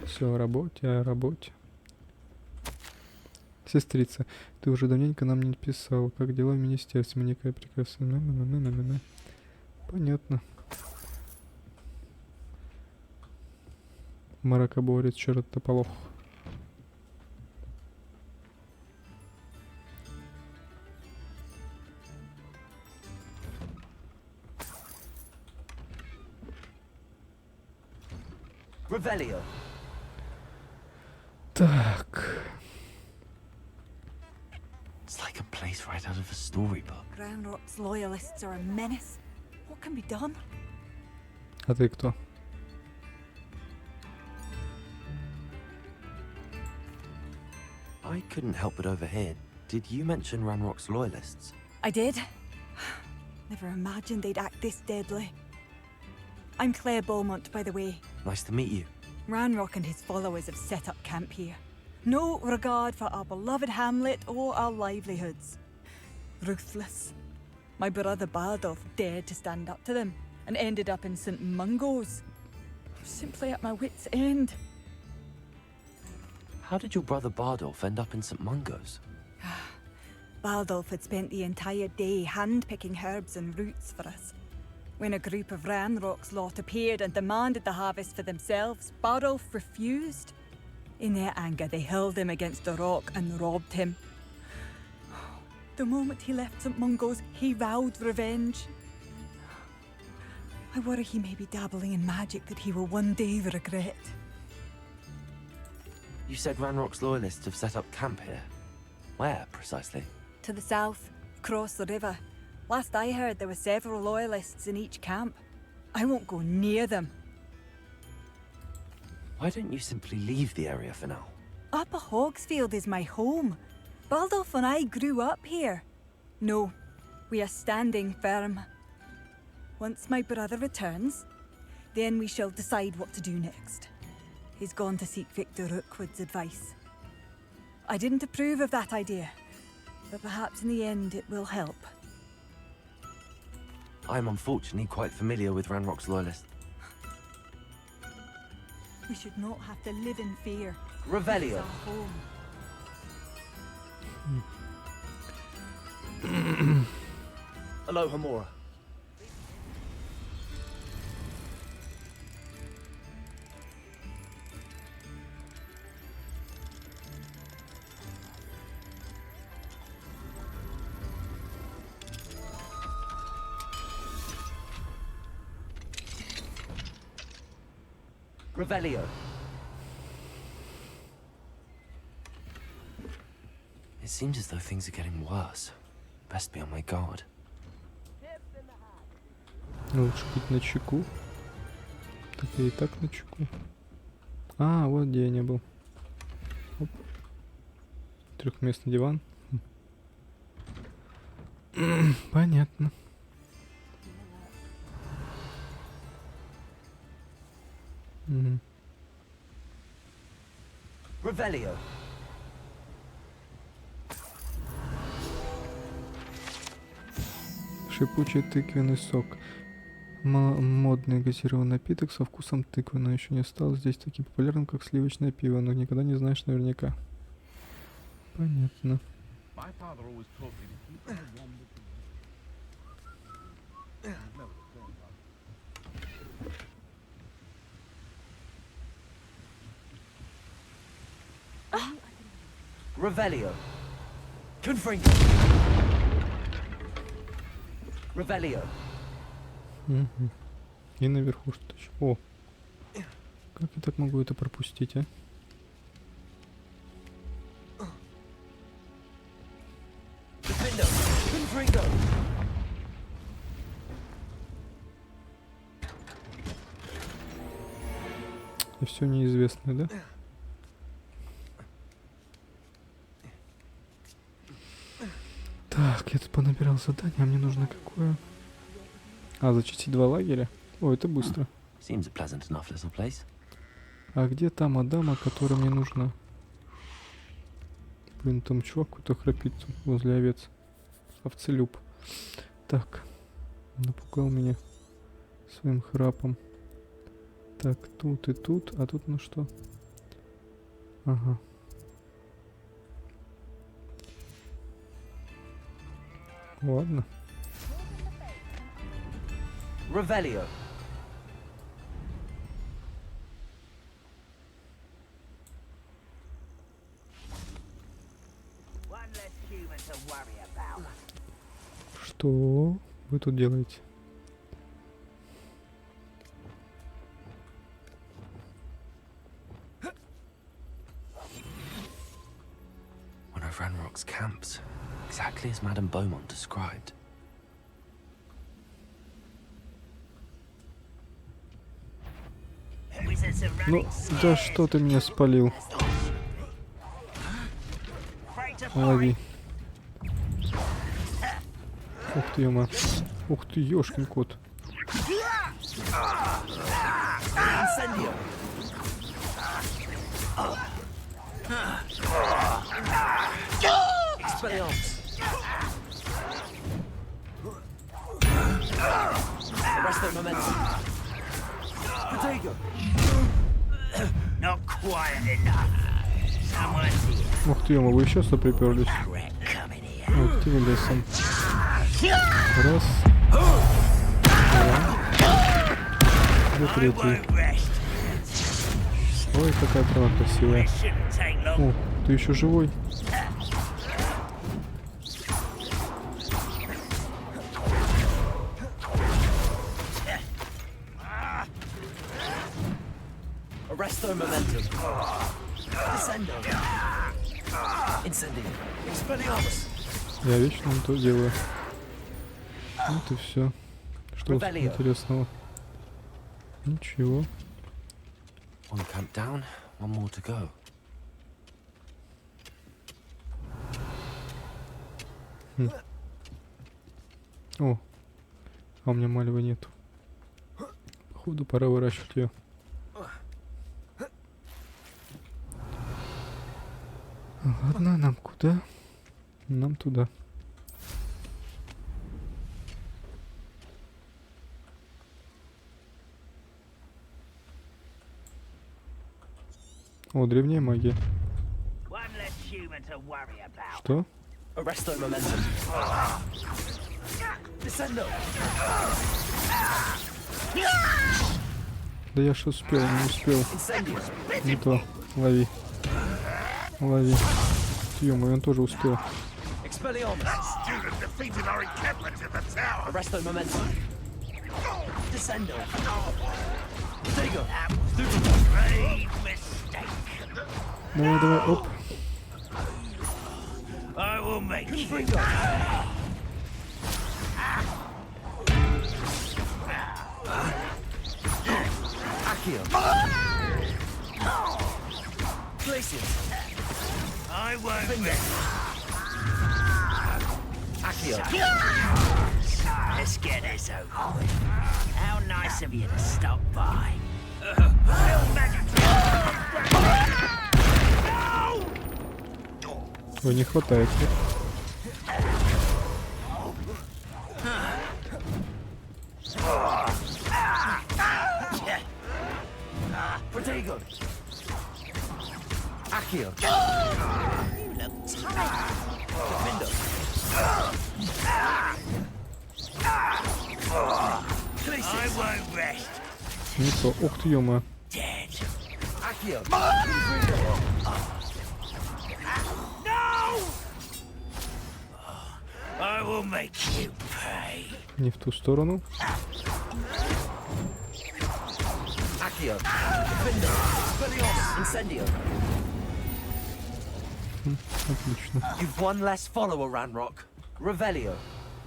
Все, о работе. Сестрица, ты уже давненько нам не писал. Как дела в министерстве? Мне какая прекрасная... Понятно. Мракоборец Чертополох. Revelio. Так. It's like a place right out of a storybook. Groundrock's loyalists are a menace. What can be done? А ты кто? I couldn't help but overhear. Did you mention Ranrock's loyalists? I did. Never imagined they'd act this deadly. I'm Claire Beaumont, by the way. Nice to meet you. Ranrock and his followers have set up camp here. No regard for our beloved hamlet or our livelihoods. Ruthless. My brother Bardolph dared to stand up to them and ended up in St. Mungo's. I'm simply at my wit's end. How did your brother Bardolph end up in St. Mungo's? Bardolph had spent the entire day hand-picking herbs and roots for us. When a group of Ranrock's lot appeared and demanded the harvest for themselves, Bardolph refused. In their anger, they hurled him against a rock and robbed him. The moment he left St. Mungo's, he vowed revenge. I worry he may be dabbling in magic that he will one day regret. You said Ranrock's loyalists have set up camp here. Where, precisely? To the south, across the river. Last I heard, there were several loyalists in each camp. I won't go near them. Why don't you simply leave the area for now? Upper Hogsfield is my home. Baldolph and I grew up here. No, we are standing firm. Once my brother returns, then we shall decide what to do next. He's gone to seek Victor Rookwood's advice. I didn't approve of that idea, but perhaps in the end it will help. I'm unfortunately quite familiar with Ranrock's loyalists. We should not have to live in fear. Revelio. This is our home. Aloha Mora. Revelio. It seems as though things are getting worse. Best be on my guard. Лучше быть начеку. Так я и так начеку. А, вот где я не был. Оп. Трехместный диван. Понятно. Revelio. Шипучий тыквенный сок. Модный газированный напиток со вкусом тыквы, но еще не стал здесь таким популярным, как сливочное пиво, но никогда не знаешь наверняка. Понятно. Revelio. Confringo. Revelio. Угу. И наверху что-то еще. О! Как я так могу это пропустить, а? Confringo. И все неизвестное, да? Так, я тут понабирал задание, а мне нужно какое? А, зачистить 2 лагеря? О, это быстро. А где та мадама, которая мне нужна? Блин, там чувак какой-то храпит возле овец. Овцелюб. Так, напугал меня своим храпом. Так, тут и тут, а тут ну что? Ага. Ладно. Revelio. Что вы тут делаете? One of Ranrock's camps, exactly as Madame Beaumont described. Ну, да что ты меня спалил? Лови. Ух ты, ёма. Ух ты, ёшкин кот. Ух ты, ёма, вы еще что приперлись? Вот ты лесом. Раз. Два. И третий. Ой, какая трава красивая. О, ты еще живой? Arresto momentum. Descendo. Incendio. Expelliarmus. Я вечно то делаю. Вот и все. Что интересного? Ничего. One camp down, one more to go. О, а у меня мальвы нету. Походу пора выращивать ее. Ладно, нам куда? Нам туда. О, древняя магия. Что? Да я ж успел, не успел. Не то. Лови. Лови. Ё-моё, он тоже успел. Давай, давай, оп. I will make you. I won't miss. Let's get this over with. How nice of you to stop by. Ой, не хватает. You look tired. I won't rest. Не то. Ух ты, ё-моё. Dead. I will make you pay. Не в ту сторону. Отлично. You've one less follower, Ranrock. Revelio.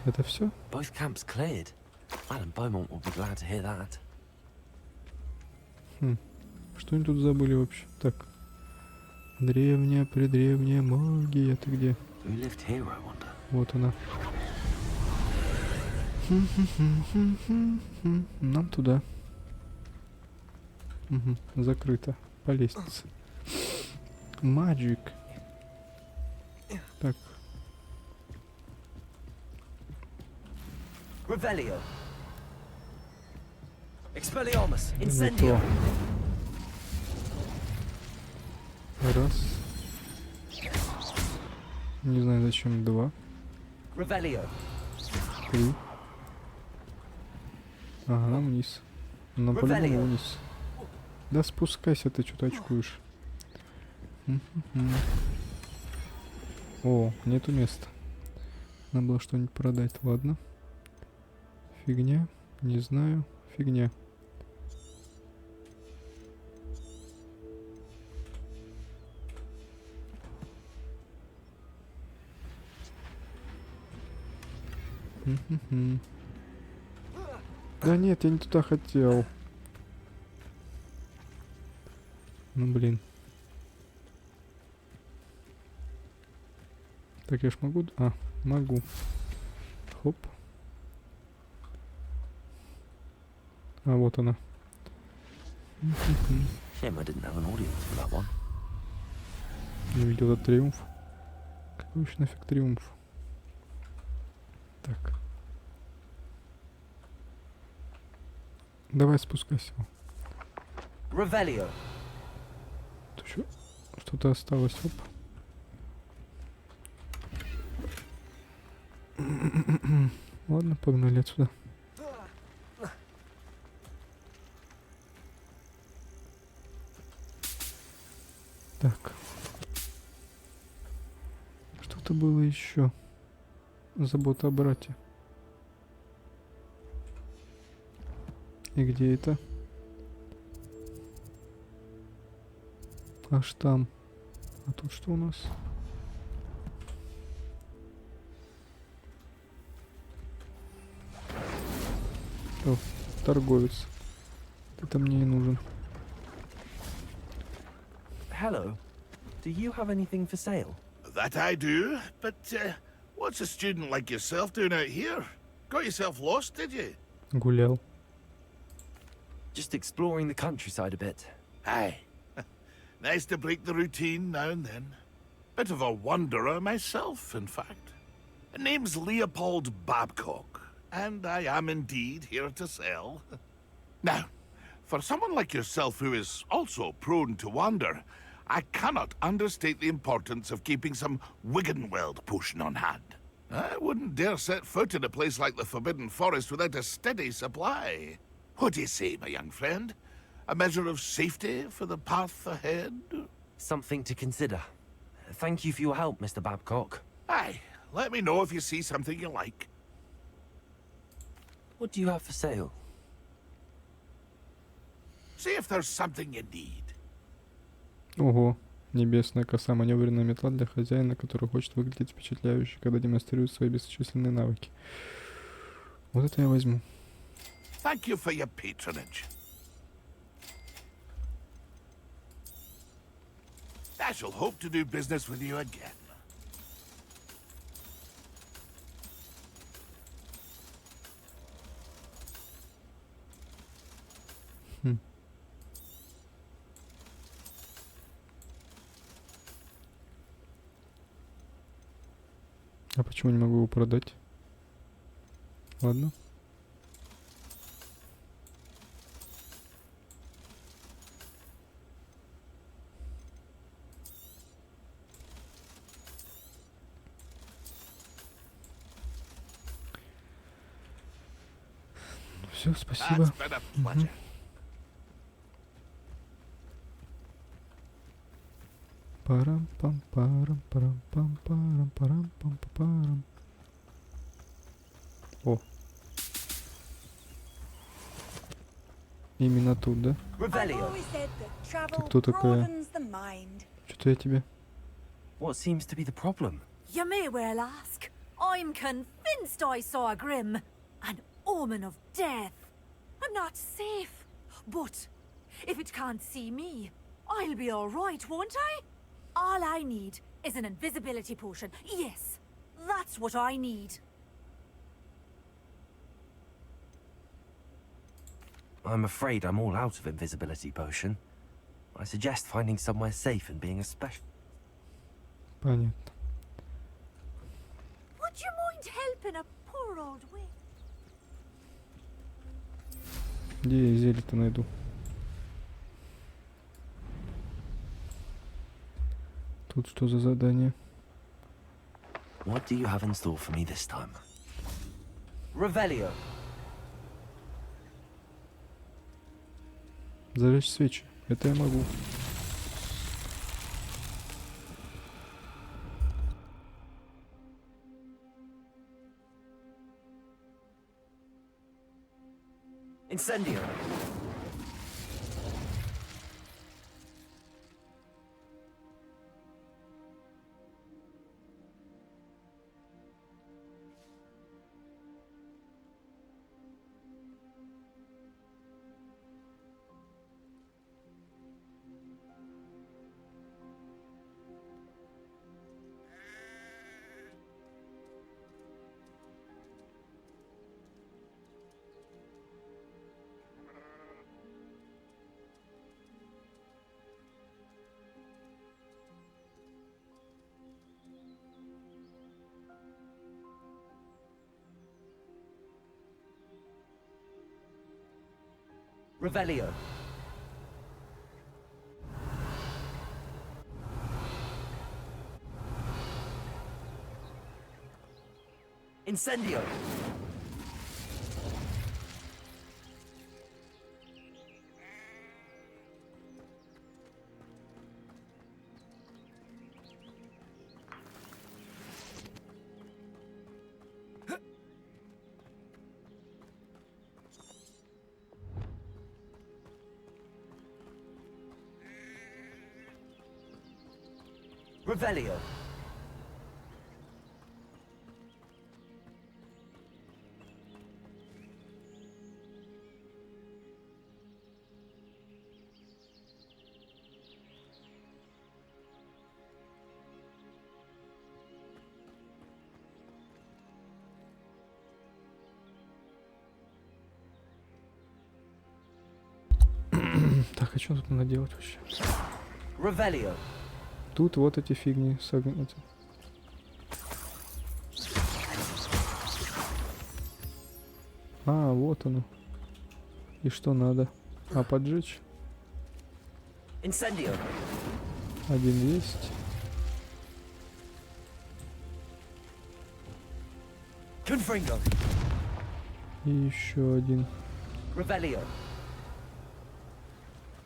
Это все? Both camps cleared. Madam Beaumont will be glad to hear that. Что они тут забыли вообще? Так. Древняя, предревняя магия. Ты где? Who lived here, I wonder? Вот она. Нам туда. Угу. Закрыто. По лестнице. Magic. Так. Revelio. Expelliarmus. Не Incendio. то. Раз. Не знаю, зачем два. Revelio. Три. Ага, нам вниз. Нам по-любому вниз. Да спускайся, ты что-то очкуешь. О, нету места. Надо было что-нибудь продать. Ладно. Фигня. Не знаю. Фигня. Да нет, я не туда хотел. Ну блин. Так я ж могу? А, могу. Хоп. А вот она. Shame I didn't have an audience for that one. Не видел этот триумф. Какой еще нафиг триумф? Так. Давай спускайся. Revelio. Тут еще что-то осталось. Оп. Ладно, погнали отсюда. Так. Что-то было еще. Забота о брате. И где это? Аж там. А тут что у нас? О, торговец. Это мне и нужен. Hello. Do you have anything for sale? That I do, but what's a student like yourself doing out here? Got yourself lost, did you? Гулял. Just exploring the countryside a bit. Aye. Nice to break the routine now and then. Bit of a wanderer myself, in fact. Name's Leopold Babcock, and I am indeed here to sell. Now, for someone like yourself who is also prone to wander, I cannot understate the importance of keeping some Wiggenweld potion on hand. I wouldn't dare set foot in a place like the Forbidden Forest without a steady supply. What do you say, my young friend? A measure of safety for the path ahead? Something to consider. Thank you for your help, Mr. Babcock. Aye, let me know if you see something you like. What do you have for sale? See if there's something you need. Ого. Небесная коса. Маневренная метла для хозяина, который хочет выглядеть впечатляюще, когда демонстрирует свои бесчисленные навыки. Вот это я возьму. Thank you for your patronage. I shall hope to do business with you again. А почему не могу его продать? Ладно. Все, спасибо. That's been a pleasure. Парам пам парам парам пам парам парам пам парам. О. Именно тут, да? Ты кто такая? Что-то я тебе. What seems to be the problem? You may well ask. I'm convinced I saw a grim, an omen of death. I'm not safe, but if it can't see me, I'll be all right, won't I? All I need is an invisibility potion. Yes, that's what I need. I'm afraid I'm all out of invisibility potion. I suggest finding somewhere safe and being a special. Понятно. Would you mind helping a poor old witch? Где я зелье-то найду? Тут что за задание? What do you have in store for me this time? Revelio. Зажечь свечи. Это я могу. Incendio. Revelio. Incendio. Revelio. Так, а что тут надо делать вообще? Revelio. Тут вот эти фигни согнуты. А, вот оно. И что надо? А, поджечь? Incendio. Один есть. Confringo. И еще один. Revelio.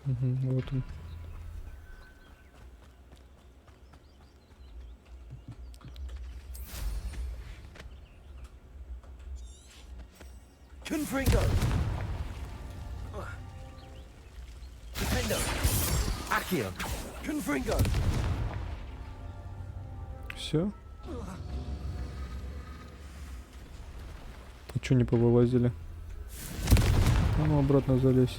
Угу, вот он. Confringo. Все? А чё не повылазили? А ну обратно залезь.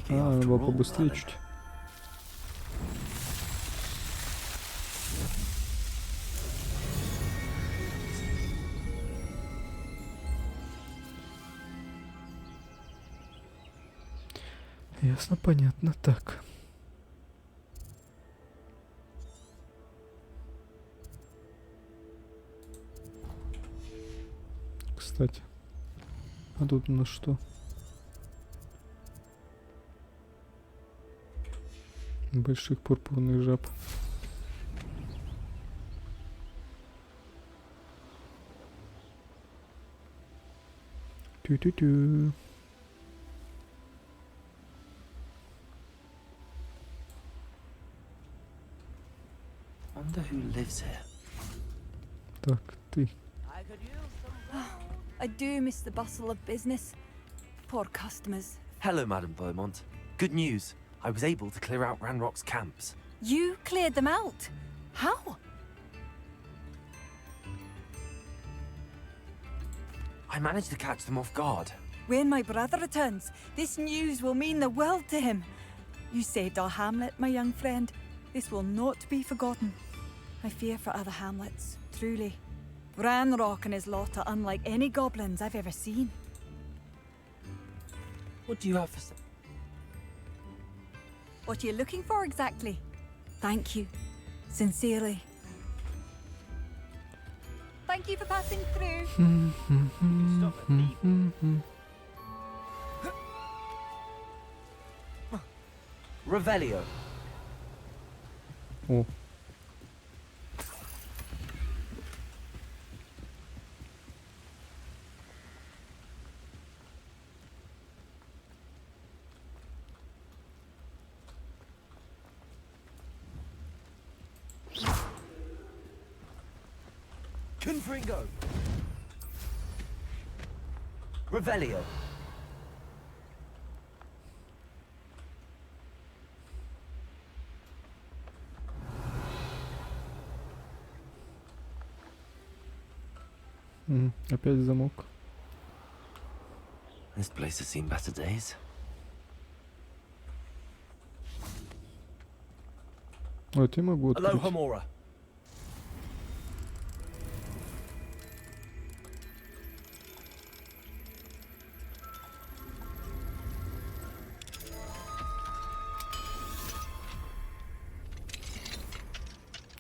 Надо было побыстрее чуть. Ясно, понятно, так. Кстати, а тут у нас что? Больших пурпурных жаб. Тю-тю-тю. Wonder who lives here. Так, ты. I do miss the bustle of business. Poor customers. Hello, Madam Beaumont. Good news. I was able to clear out Ranrock's camps. You cleared them out? How? I managed to catch them off guard. When my brother returns, this news will mean the world to him. You saved our hamlet, my young friend. This will not be forgotten. I fear for other hamlets, truly. Ranrock and his lot are unlike any goblins I've ever seen. What do you have for... What are you looking for exactly? Thank you. Sincerely. Thank you for passing through. Revelio. О. Confringo. Revelio. Опять замок. This place has seen better days. Вот я могу открыть. Hello, Hamora.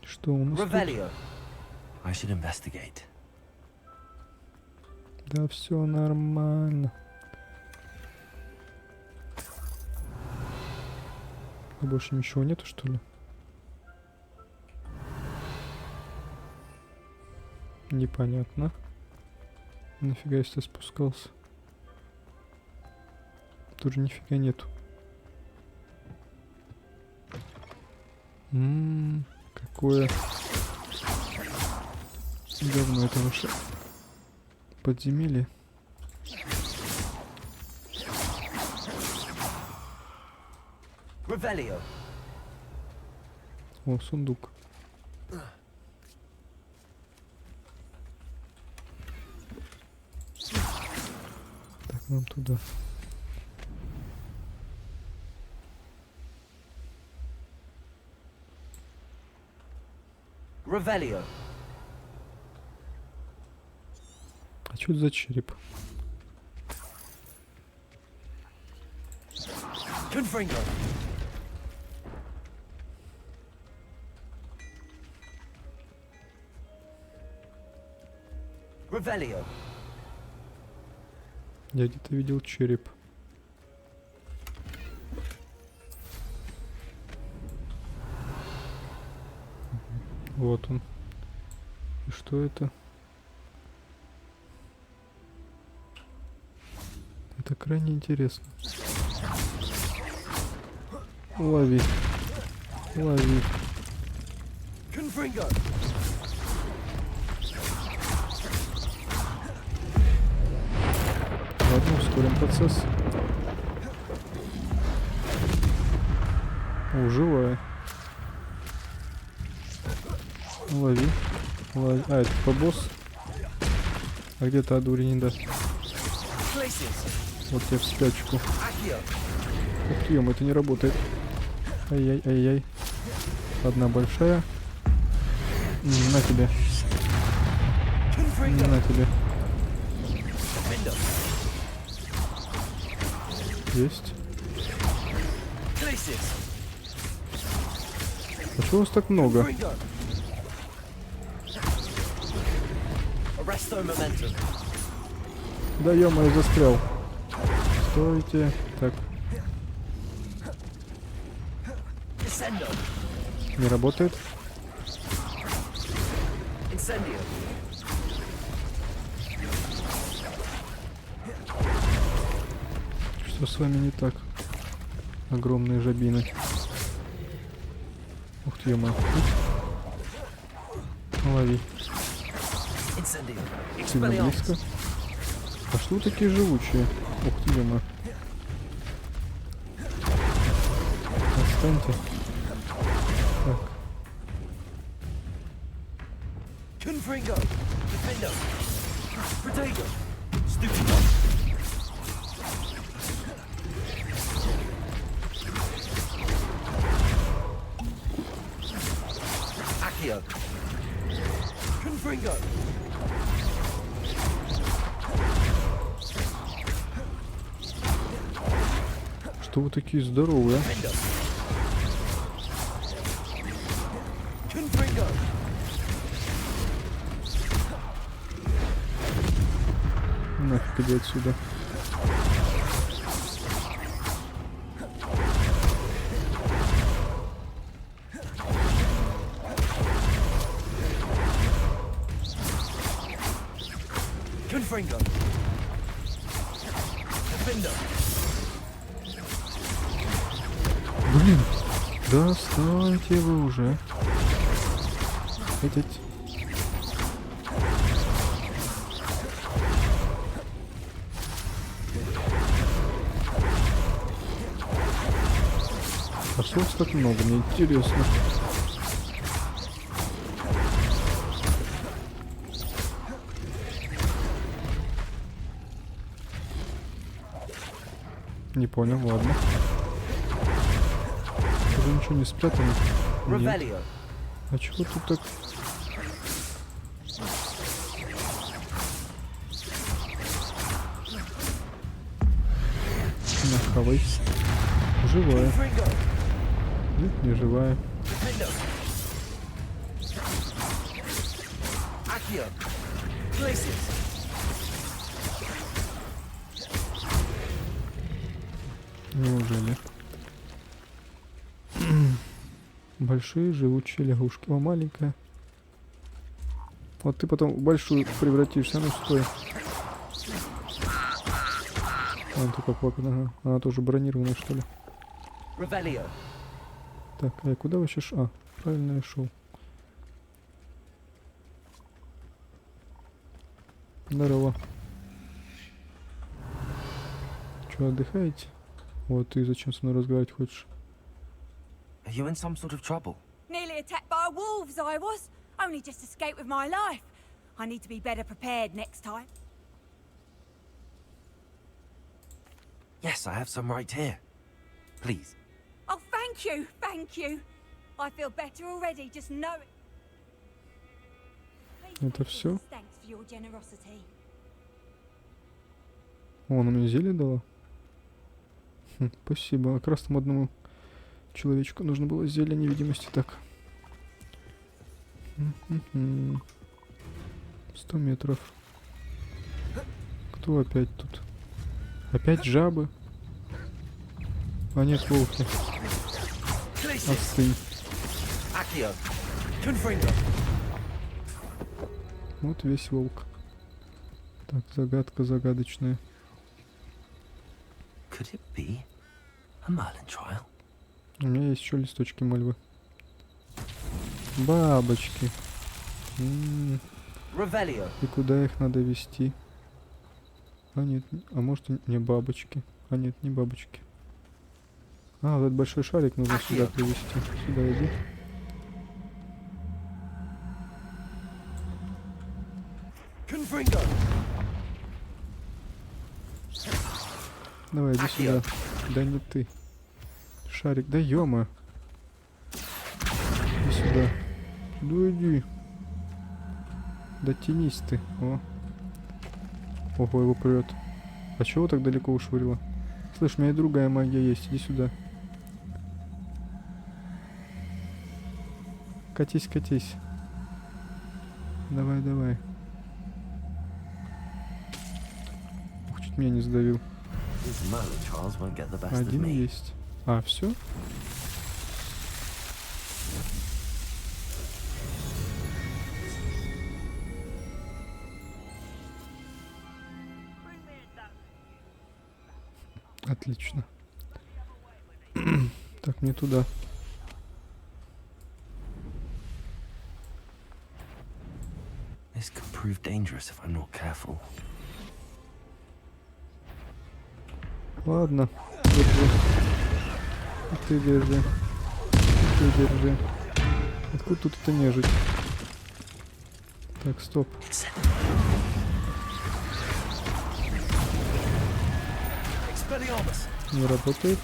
Что у нас тут? Revelio. I should investigate. Да все нормально. А больше ничего нету, что ли? Непонятно. Нафига я сюда спускался? Тут же нифига нету. Какое говно это ваше подземелье. Revelio. О, сундук. Так, нам туда. Revelio. А что это за череп? Confringo. Revelio. Я где-то видел череп. Вот он. И что это? Это крайне интересно. Лови. Лови. Confringo. ускорим процесс. О, живая. Лови. Лови. А, это по босс. А где та дури не даст? Вот я в спячку. Ух ты, это не работает. Ай-яй, ай-яй. Одна большая. На тебе. На тебе. Есть. А чего у вас так много? Да ё-моё, застрял. Стойте. Так. Не работает. Что с вами не так? Огромные жабины. Ух ты, ё-моё. Лови. Сильно близко. А что вы такие живучие? Ух ты, ё-моё. Отстаньте. Так. Что вы такие здоровые? Нафиг иди отсюда. Блин, достаньте вы уже. Хотите? А что у вас так много? Мне интересно. Не понял, ладно. Уже ничего не спрятано? Нет. А чего тут так? Нахавай. Живая. Нет, не живая. Неужели? Большие живучие лягушки. О, маленькая. Вот ты потом в большую превратишься. Ну стой. А, ты как вот, ага. Она тоже бронированная, что ли? Так, а куда вообще А, правильно я шел. Здорово. Че, отдыхаете? Вот ты зачем со мной разговаривать хочешь? Are you in some sort of trouble? Nearly attacked by wolves, I was. Only just escaped with my life. I need to be better prepared next time. Yes, I have some right here. Please. Oh, thank you, thank you. I feel better already, just knowing. Это все? Thanks for your generosity. О, она мне зелье дала? Хм, спасибо. Как раз там одному человечку нужно было зелье невидимости. Так. 100 метров. Кто опять тут? Опять жабы? А нет, волки. Остынь. Вот весь волк. Так, загадка загадочная. Could it be a Merlin trial? У меня есть еще листочки мальвы. Бабочки. И куда их надо вести? А нет, а может и не бабочки. А нет, не бабочки. А, вот этот большой шарик нужно сюда привезти. Сюда иди. Давай, иди сюда. Да не ты. Шарик, да ёма. Иди сюда. Сюда иди. Да тянись ты. О. Ого, его прет. А чего так далеко ушвырило? Слышь, у меня и другая магия есть. Иди сюда. Катись, катись. Давай, давай. Ух, чуть меня не сдавил. Один есть. А, все? Отлично. Так, не туда. This could prove dangerous if I'm not careful. Ладно, держи. И ты держи. И ты держи. Откуда тут это нежить? Так, стоп. Не работает.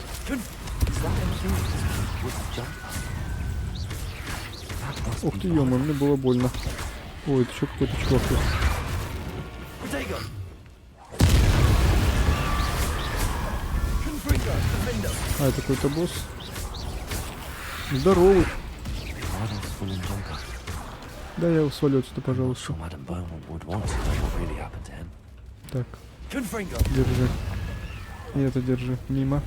Ух ты, ё-моё, мне было больно. Ой, это что какой-то чувак есть. А, это какой-то босс. Здоровый. Да, я его свалю отсюда, пожалуйста. Так. Держи. И это держи. Мимо.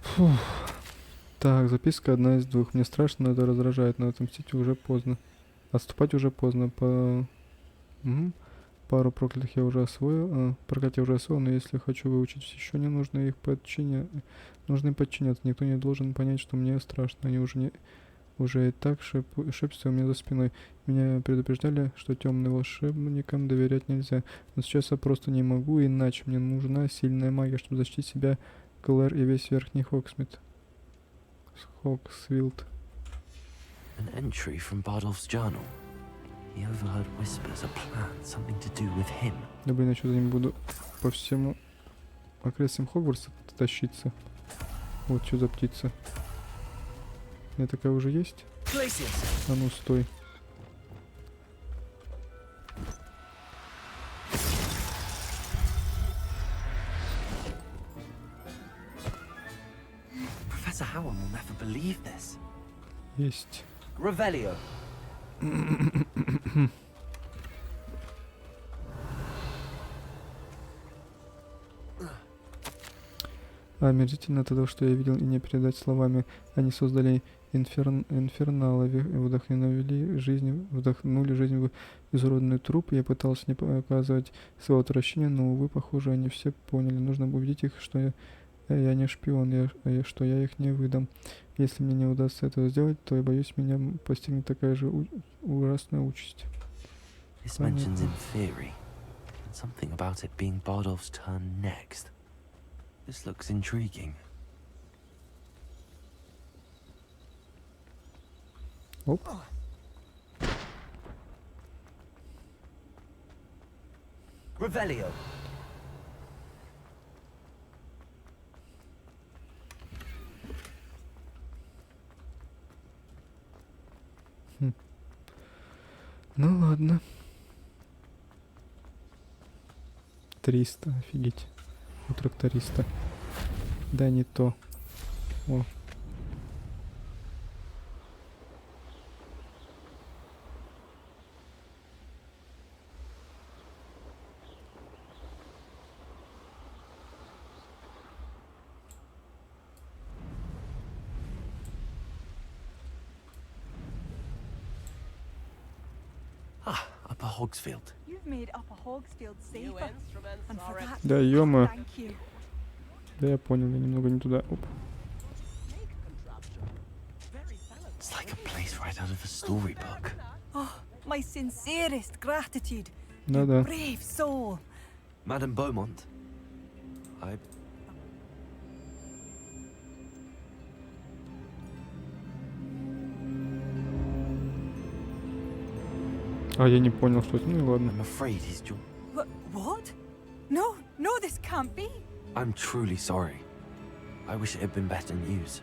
Фух. Так, записка одна из двух. Мне страшно, но это раздражает, но отомстить уже поздно. Отступать уже поздно. Пару проклятых я уже освоил. Проклятия уже освоил, но если хочу выучить еще не нужно их нужно подчиняться. Никто не должен понять, что мне страшно. Они уже и так шепчутся у меня за спиной. Меня предупреждали, что темным волшебникам доверять нельзя. Но сейчас я просто не могу, иначе мне нужна сильная магия, чтобы защитить себя, Клэр и весь верхний Хоксвилд. An entry from Bardolph's journal. He overheard whispers, a plan, something to do with him. Да блин, я что-то не буду по всему окрестностям Хогвартса тащиться. Вот что за птица. У меня такая уже есть? А ну стой. Professor Howard will never believe this. Есть. Revelio. Омерзительно то, что я видел, и не передать словами. Они создали инферналы, вдохнули жизнь в изуродный труп. Я пытался не показывать своего отвращения, но, увы, похоже, они все поняли. Нужно убедить их, что я не шпион, что я их не выдам. Если мне не удастся этого сделать, то, я боюсь, меня постигнет такая же ужасная участь. This mentions in theory, and something about it being Bardolph's turn next. This looks intriguing. Оп. Revelio. Ну ладно. 300, офигеть. У тракториста. Да, не то. О. Upper Hogsfield. You've made Upper Hogsfield safer. And for that, Да, ё-моё. thank you. Да я понял, я немного не туда. Оп. It's like a place right out of a storybook. Oh, my sincerest gratitude. Да-да. Brave soul. Madame Beaumont, I... А, я не понял, что это. Ну и ладно. I'm afraid he's What? No, no, this can't be. I'm truly sorry. I wish it had been better news.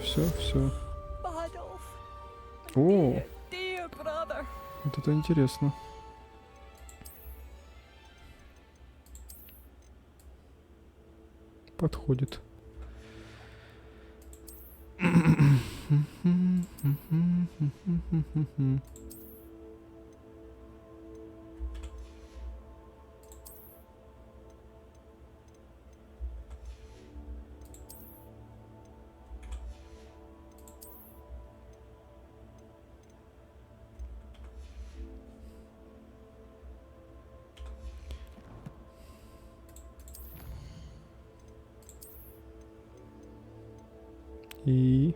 Все. Badolf. О, Dear brother. вот это интересно. Подходит. И...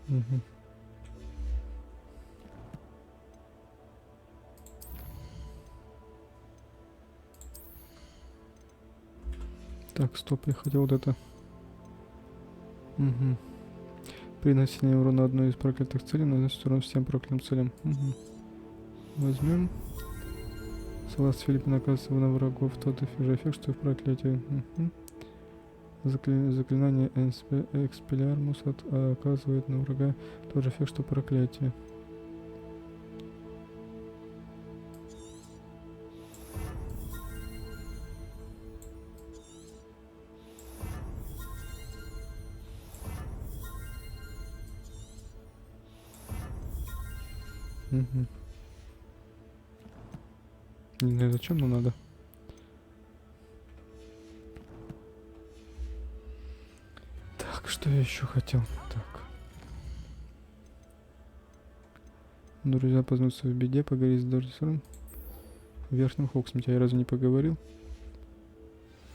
Угу. Так, стоп, я хотел вот это. Угу. При нанесении урона одной из проклятых целей наносит урон всем проклятым целям. Угу. Возьмем. Согласно Филиппина, оказывается на врагов тот же эффект, что и в проклятии. Угу. Заклинание Экспелиармус оказывает на врага тот же эффект, что проклятие. Угу. Не знаю зачем, но надо. Так, что я еще хотел? Так. Друзья познаются в беде, поговорить с Дорсером в Верхнем Хогсмите. Я разве не поговорил?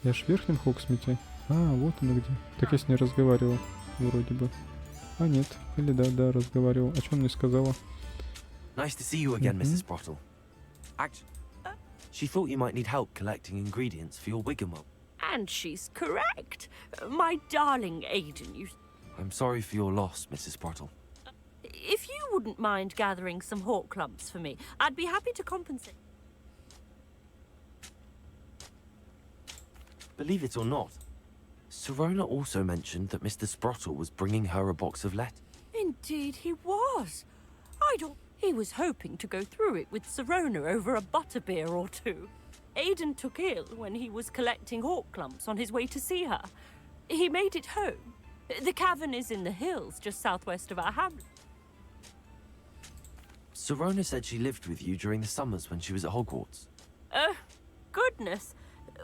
Я ж в Верхнем Хогсмите. А, вот оно где. Так я с ней разговаривал, вроде бы. А, нет. Или да, разговаривал. О чем мне сказала? Nice to see you again, Mrs. Brottle. She thought you might need help collecting ingredients for your wigwam. And she's correct. My darling Aiden, you... I'm sorry for your loss, Mrs. Brottle. If you wouldn't mind gathering some hawk clumps for me, I'd be happy to compensate. Believe it or not, Sirona also mentioned that Mr. Sprottle was bringing her a box of letters. Indeed he was. He was hoping to go through it with Sirona over a butterbeer or two. Aiden took ill when he was collecting hawk clumps on his way to see her. He made it home. The cavern is in the hills just southwest of our hamlet. Sirona said she lived with you during the summers when she was at Hogwarts. Goodness.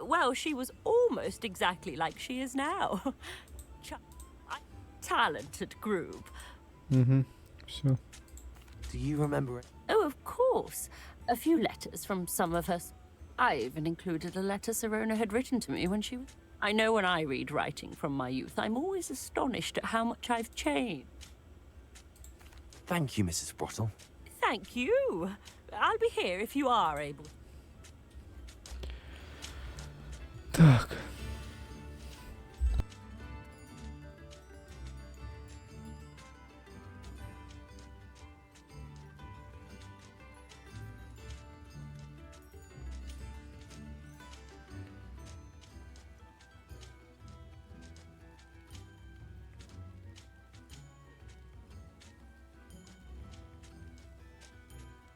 Well, she was almost exactly like she is now. Talented group. Все. Do you remember it? Oh, of course. A few letters from some of us. I even included a letter Sirona had written to me when she was... I know when I read writing from my youth, I'm always astonished at how much I've changed. Thank you, Mrs. Brottle. Thank you. I'll be here if you are able. Так.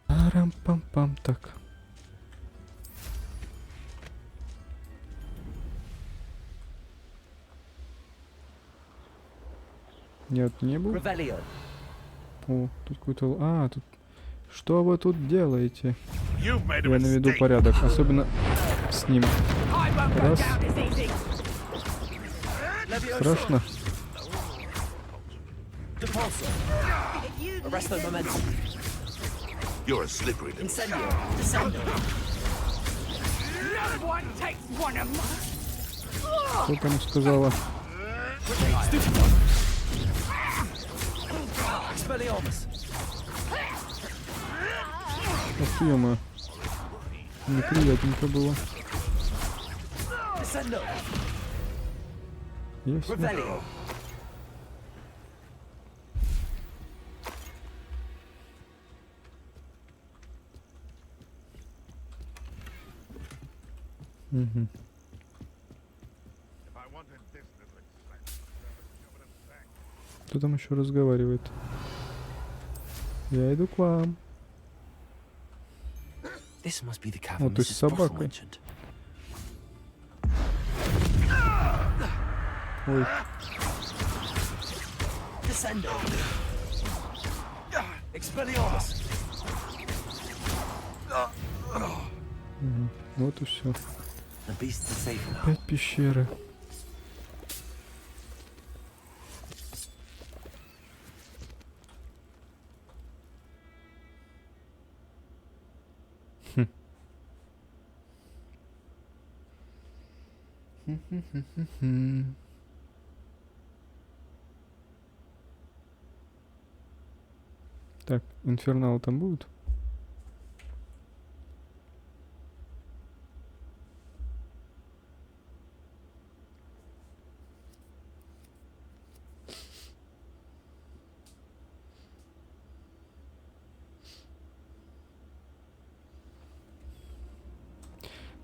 Арам-пам-пам, так. Нет, не был. О, тут какой-то... А, тут... Что вы тут делаете? Я наведу порядок. Особенно... с ним. Раз. Страшно. You're a slippery little Что там сказала? Ах, ё-моё. Неприятненько было. Ясно. Угу. Кто там еще разговаривает? Я иду к вам. О, то есть собака. Ой. Угу. Вот и все. Опять пещеры. Так, инфернал там будет?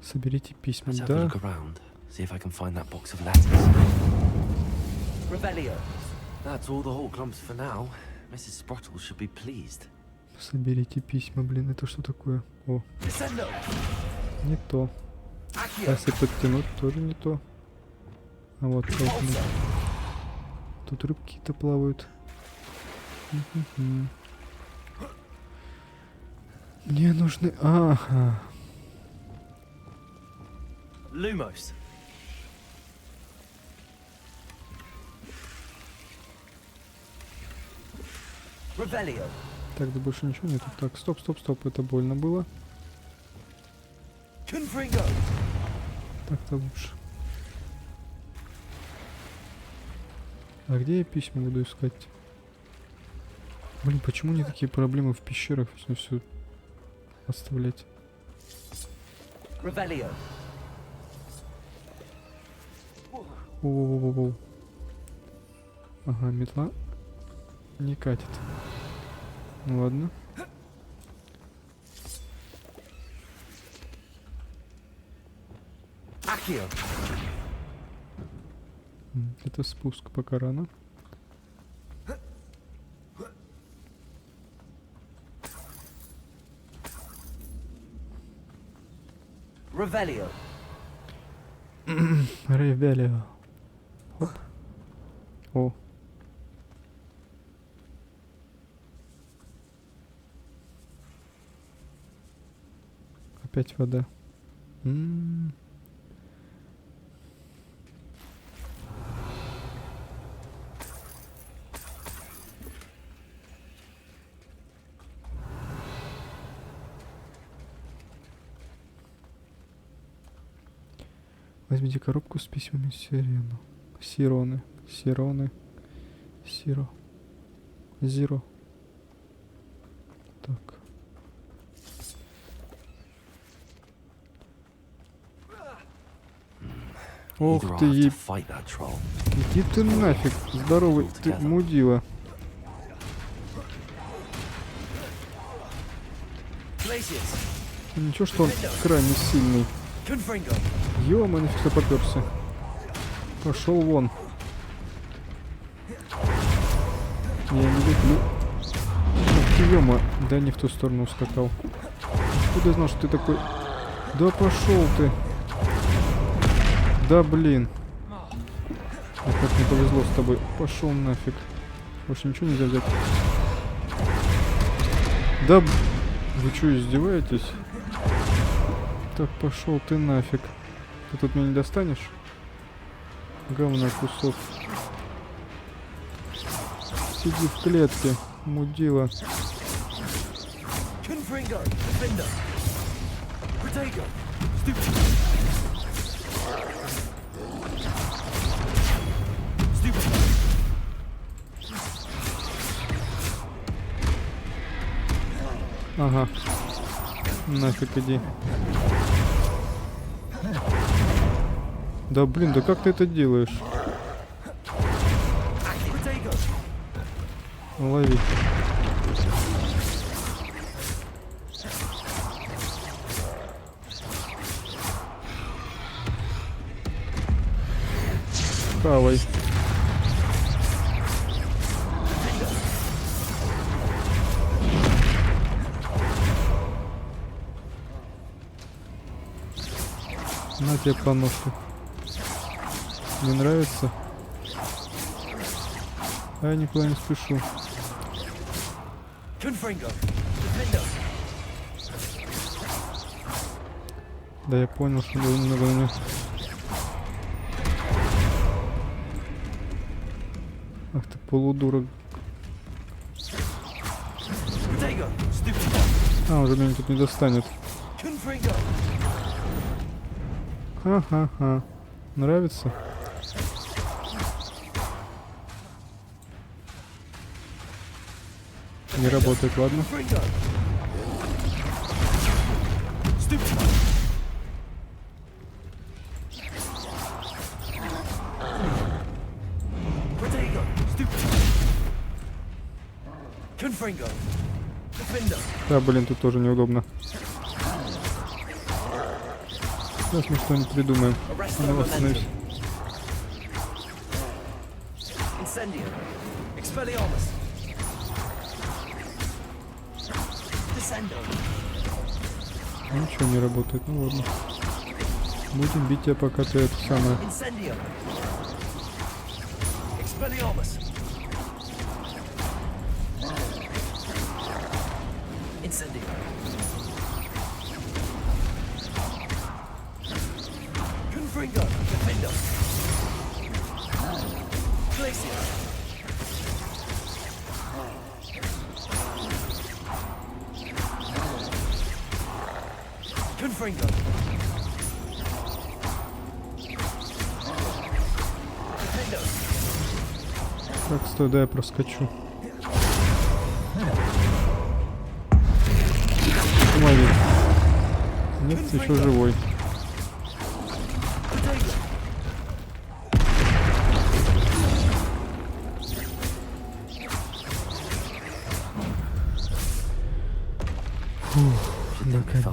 Соберите письма, да? See if I can find that box of letters. Revelio. That's all the whole clumps for now. Mrs. Sprottle should be pleased. Соберите письма, блин, это что такое? О. Не то. А если подтянуть, тоже не то. А вот поэтому. Тут рыбки-то плавают. Мне нужны... Ага. Lumos. Revelio. Так, да больше ничего нету. Так, стоп, это больно было. Так-то лучше. А где я письма буду искать? Блин, почему не такие проблемы в пещерах? Нужно все оставлять. Revelio. О-о-о-о. Ага, метла не катит. Ну ладно. Это спуск пока рано. Revelio. Ревелио. О. Опять вода. Возьмите коробку с письмами Сироны. Зиро. Так. Ох ты, иди ты нафиг, здоровый ты мудила. Ничего, что он крайне сильный. Ё-моё, нафиг ты попёрся. Пошел вон. Я не люблю. Ах ты, ё-моё. Да не в ту сторону ускакал. Откуда я знал, что ты такой... Да пошел ты. Да блин. А как не повезло с тобой. Пошел нафиг. Больше ничего нельзя взять. Да... Вы что, издеваетесь? Так, пошел ты нафиг. Ты тут меня не достанешь? Говно кусок. Сиди в клетке, мудила. Ага. Нафиг иди. Да блин, да как ты это делаешь? Лови. Хавай. На тебе по ножке. Не нравится? А я никуда не спешу. Да я понял, что надо мне. Ах ты полудурок. А, уже меня тут не достанет. Ха-ха-ха. Нравится? Не работает, ладно. Да, блин, тут тоже неудобно. Сейчас мы что-нибудь придумаем. Ну, остановись. Ничего не работает, ну ладно. Будем бить тебя, пока ты это самое. Так, стой, да я проскочу. Смотри. Нет, ты еще живой. Фух, наконец.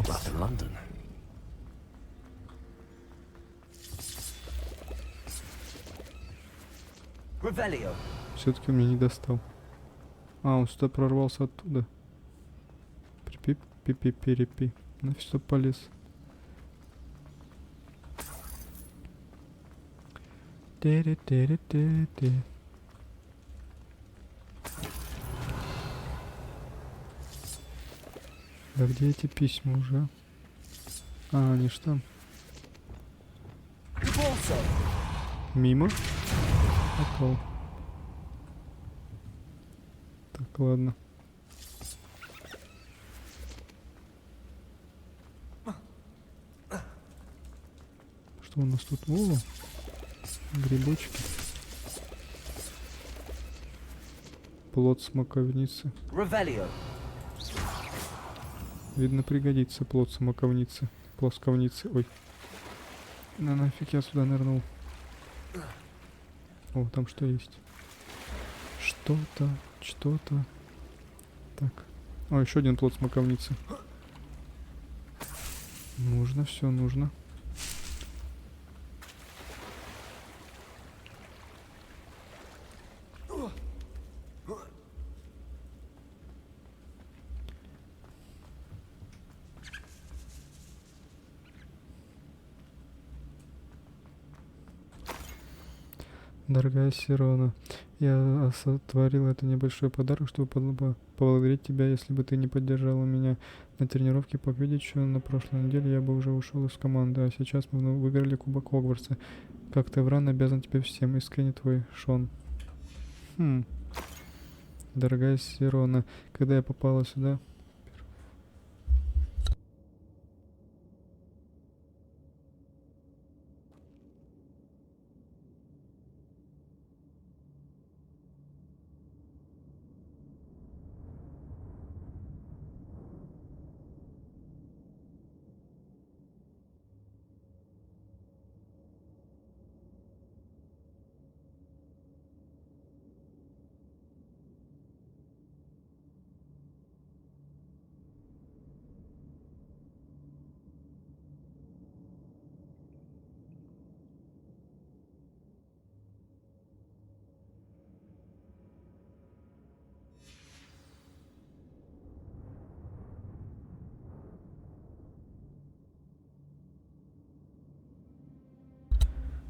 Все-таки он меня не достал. А, он сюда прорвался оттуда. Пипи-пипи-перепи. Нафиг сюда полез. Те-ре-те-ре-те-те. Да где эти письма уже? А, они ж там. Мимо? Попал. Так, ладно. Что у нас тут? О, грибочки. Плод смоковницы. Видно, пригодится плод смоковницы. Плосковницы. Ой. Да нафиг я сюда нырнул. О, там что есть? Что-то, что-то. Так. О, еще один плод смоковницы. Нужно, все нужно. Дорогая Сирона, Я сотворил это небольшой подарок, чтобы поблагодарить тебя. Если бы ты не поддержала меня на тренировке по квиддичу на прошлой неделе, я бы уже ушел из команды. А сейчас мы выиграли Кубок Хогвартса. Как Тевран обязан тебе всем. Искренне твой, Шон. Дорогая Сирона, когда я попала сюда...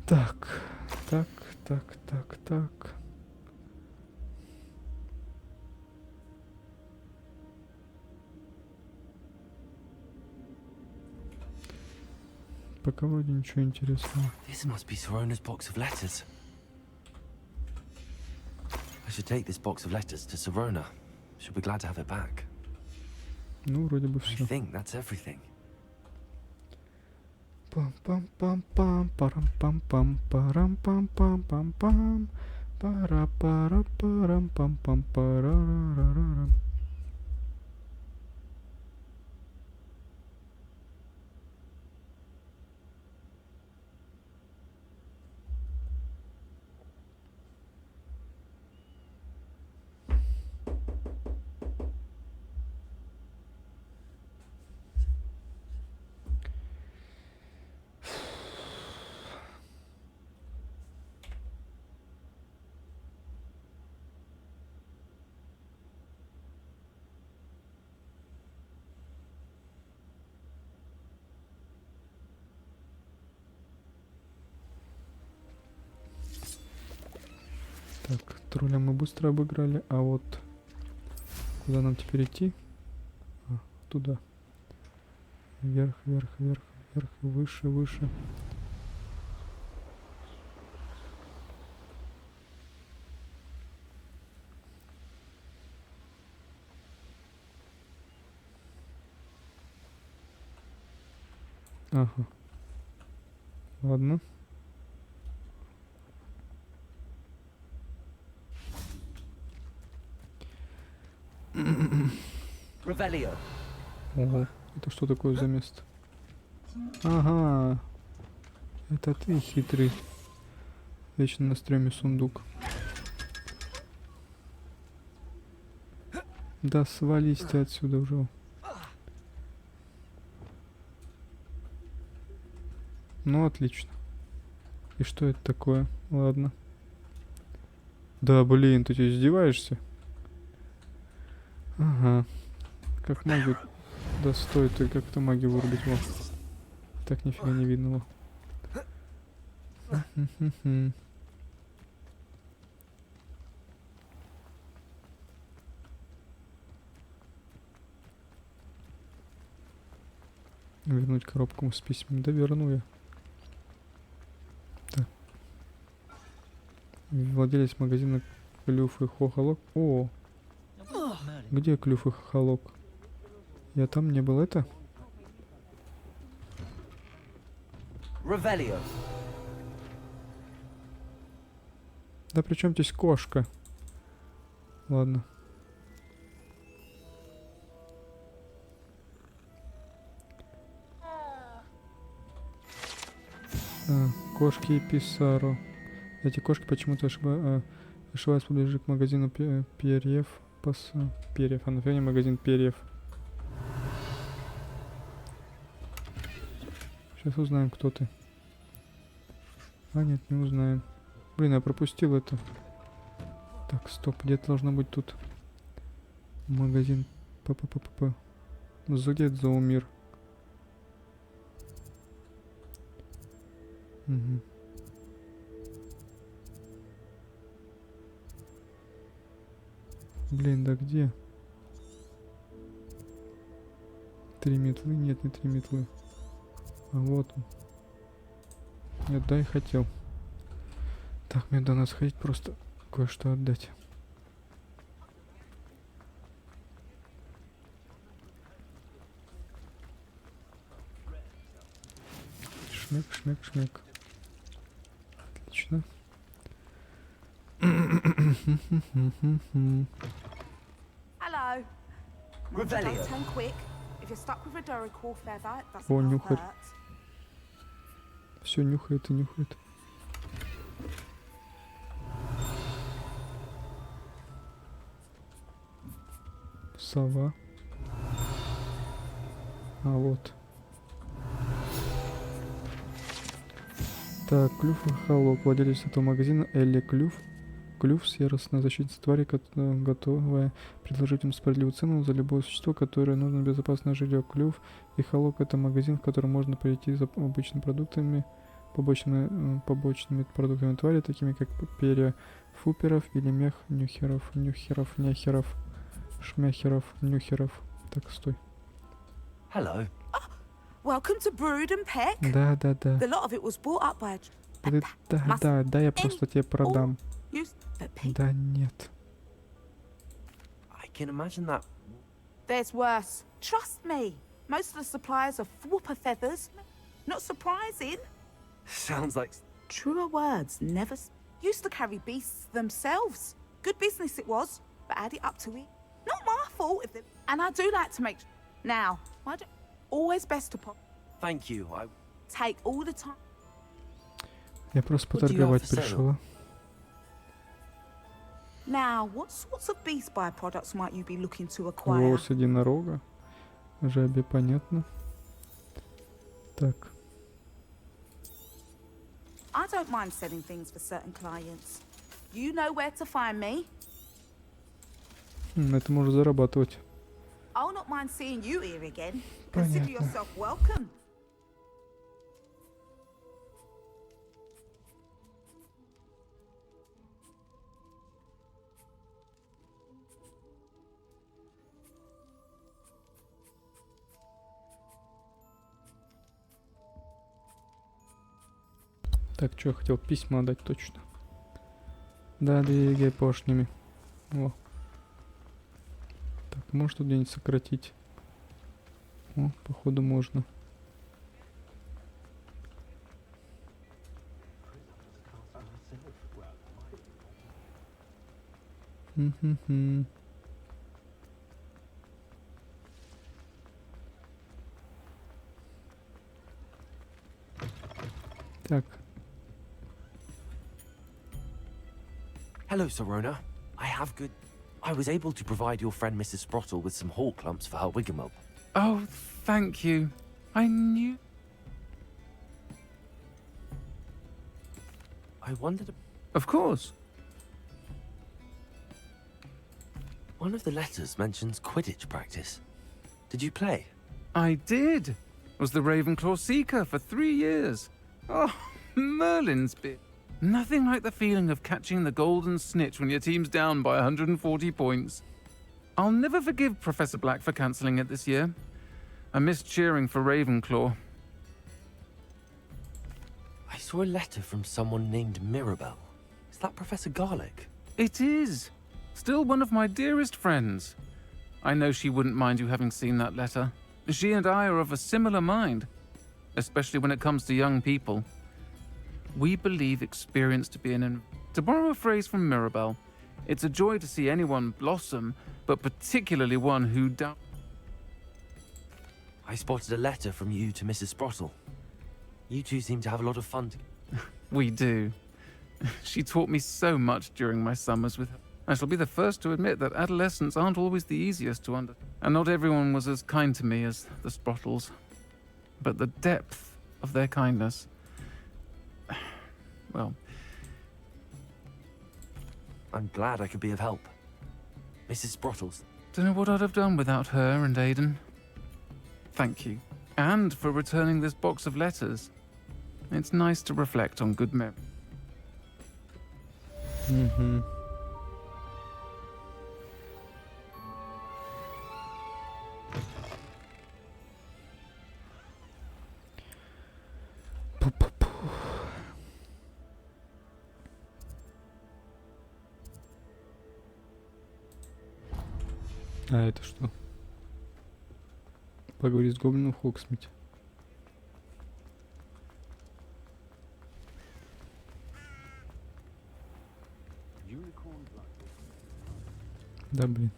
Так. Пока вроде ничего интересного. This must be Sirona's box of letters. I should take this box of letters to Sirona. She'll be glad to have it back. Ну, вроде бы I все. think that's everything. Пам-пам-пам-пам, парам-пам-пам, парам-пам-пам-пам-пам, пара-пара-парам-пам-пам, парарарарарам. Так, тролля мы быстро обыграли, а вот куда нам теперь идти? Туда. Вверх, вверх, вверх, вверх, выше, выше. Ага. Ладно. Revelio. Ого, это что такое за место? Ага, это ты хитрый. Вечно на стреме сундук. Да свались ты отсюда уже. Ну, отлично. И что это такое? Ладно. Да, блин, ты что, издеваешься? Ага. Как магию... Да стоит только как-то магию вырубить. Во. Так нифига не видно. Во. Вернуть коробку с письмами. Да верну я. Так. Владелец магазина Клюв и Хохолок. О! Где Клюв и Хохолок? Я там не был, это? Revelio. Да при чем здесь кошка? Ладно. Кошки и Писару. Эти кошки почему-то ошибаются поближе к магазину перьев. Перьев. А нафига магазин перьев? Сейчас узнаем, кто ты. А, нет, не узнаем. Блин, я пропустил это. Так, стоп, где-то должно быть тут магазин ПППП. Где Зоумир? Угу. Блин, да где? 3 метлы? Нет, не 3 метлы. А вот он. Нет, да, и хотел. Так, мне до нас сходить, просто кое-что отдать. Шмек, шмек, шмек. Отлично. Hello. Revelio. Don't turn quick. If you're stuck with a Dorical feather, it doesn't О, hurt. нюхарь. Все нюхает и нюхает. Сова. А вот. Так, клюв и холок. Владелец этого магазина Элли Клюв. Клюв с яростной защитницей твари, готовая предложить им справедливую цену за любое существо, которое нужно безопасное жилье. Клюв и холок — это магазин, в котором можно прийти за обычными продуктами, побочными продуктами твари, такими как перья фуперов или мех нюхеров, нехеров, шмяхеров, нюхеров. Так, стой. Hello. Welcome to Brood and Peck. Да. The lot of it was bought up by a Да, я просто тебе продам. used but people. Да нет. I can imagine that. There's worse. Trust me. Most of the suppliers are whooper feathers. Not surprising. Sounds like. Truer words never used to carry beasts themselves. Good business it was, but add it up to it. Not my fault if they. And I do like to make. Now, I don't. Always best to pop. Thank you. I. Take all the time. Я просто What do you have поторговать for sale? пришла. Now, what sorts of beast byproducts might you be looking to acquire? Волос единорога. Жабе понятно. Так. I don't mind selling things for certain clients. You know where to find me. Это можно зарабатывать. I'll not mind seeing you here again. Consider Понятно. yourself welcome. Так, что я хотел? Письма отдать точно. Да, двигай поршнями. О. Так, может тут где-нибудь сократить? О, походу можно. Хм-хм-хм. Так. Hello, Sorona. I have good. I was able to provide your friend Mrs. Sprottle with some hall clumps for her wiggamob. Oh, thank you. I knew. I wondered. Of course. One of the letters mentions Quidditch practice. Did you play? I did. Was the Ravenclaw Seeker for 3 years. Oh, Merlin's bit. Nothing like the feeling of catching the golden snitch when your team's down by 140 points. I'll never forgive Professor Black for cancelling it this year. I missed cheering for Ravenclaw. I saw a letter from someone named Mirabelle. Is that Professor Garlick? It is. Still one of my dearest friends. I know she wouldn't mind you having seen that letter. She and I are of a similar mind, especially when it comes to young people. We believe experience to be To borrow a phrase from Mirabelle, it's a joy to see anyone blossom, but particularly one who I spotted a letter from you to Mrs. Sprottle. You two seem to have a lot of fun. We do. She taught me so much during my summers with her. I shall be the first to admit that adolescents aren't always the easiest to understand. And not everyone was as kind to me as the Sprottles. But the depth of their kindness... Well... I'm glad I could be of help. Mrs. Sprottles. Don't know what I'd have done without her and Aidan. Thank you. And for returning this box of letters. It's nice to reflect on good memories. А это что? Поговорить с гоблином в Хоксмите. Да блин.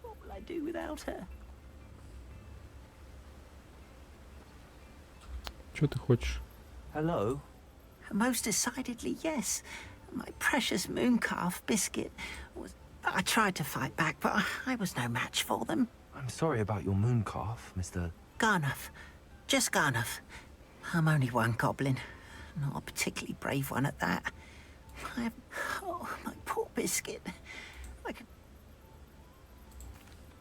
What will I do without her? Что ты хочешь? Hello? Most decidedly, yes. My precious mooncalf biscuit was... I tried to fight back, but I was no match for them. I'm sorry about your mooncalf, Mr. Garnuff. Just Garnuff. I'm only one goblin. Not a particularly brave one at that. Oh, my poor biscuit. I could...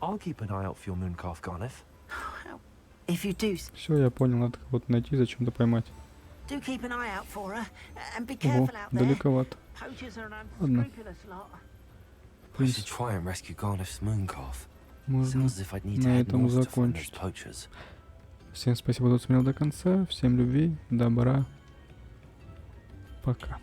I'll keep an eye out for your mooncalf, Garniff. If you do... Все, я понял, надо кого-то найти, зачем-то поймать. Do keep an eye out for her. And be Ого, careful out there. далековато. Poachers are an Ладно. unscrupulous lot. I should try and rescue Garniff's mooncalf. Можно Sounds as if I'd need to на head этом north to find those закончить. poachers. Всем спасибо, кто смотрел до конца. Всем любви, добра. Пока.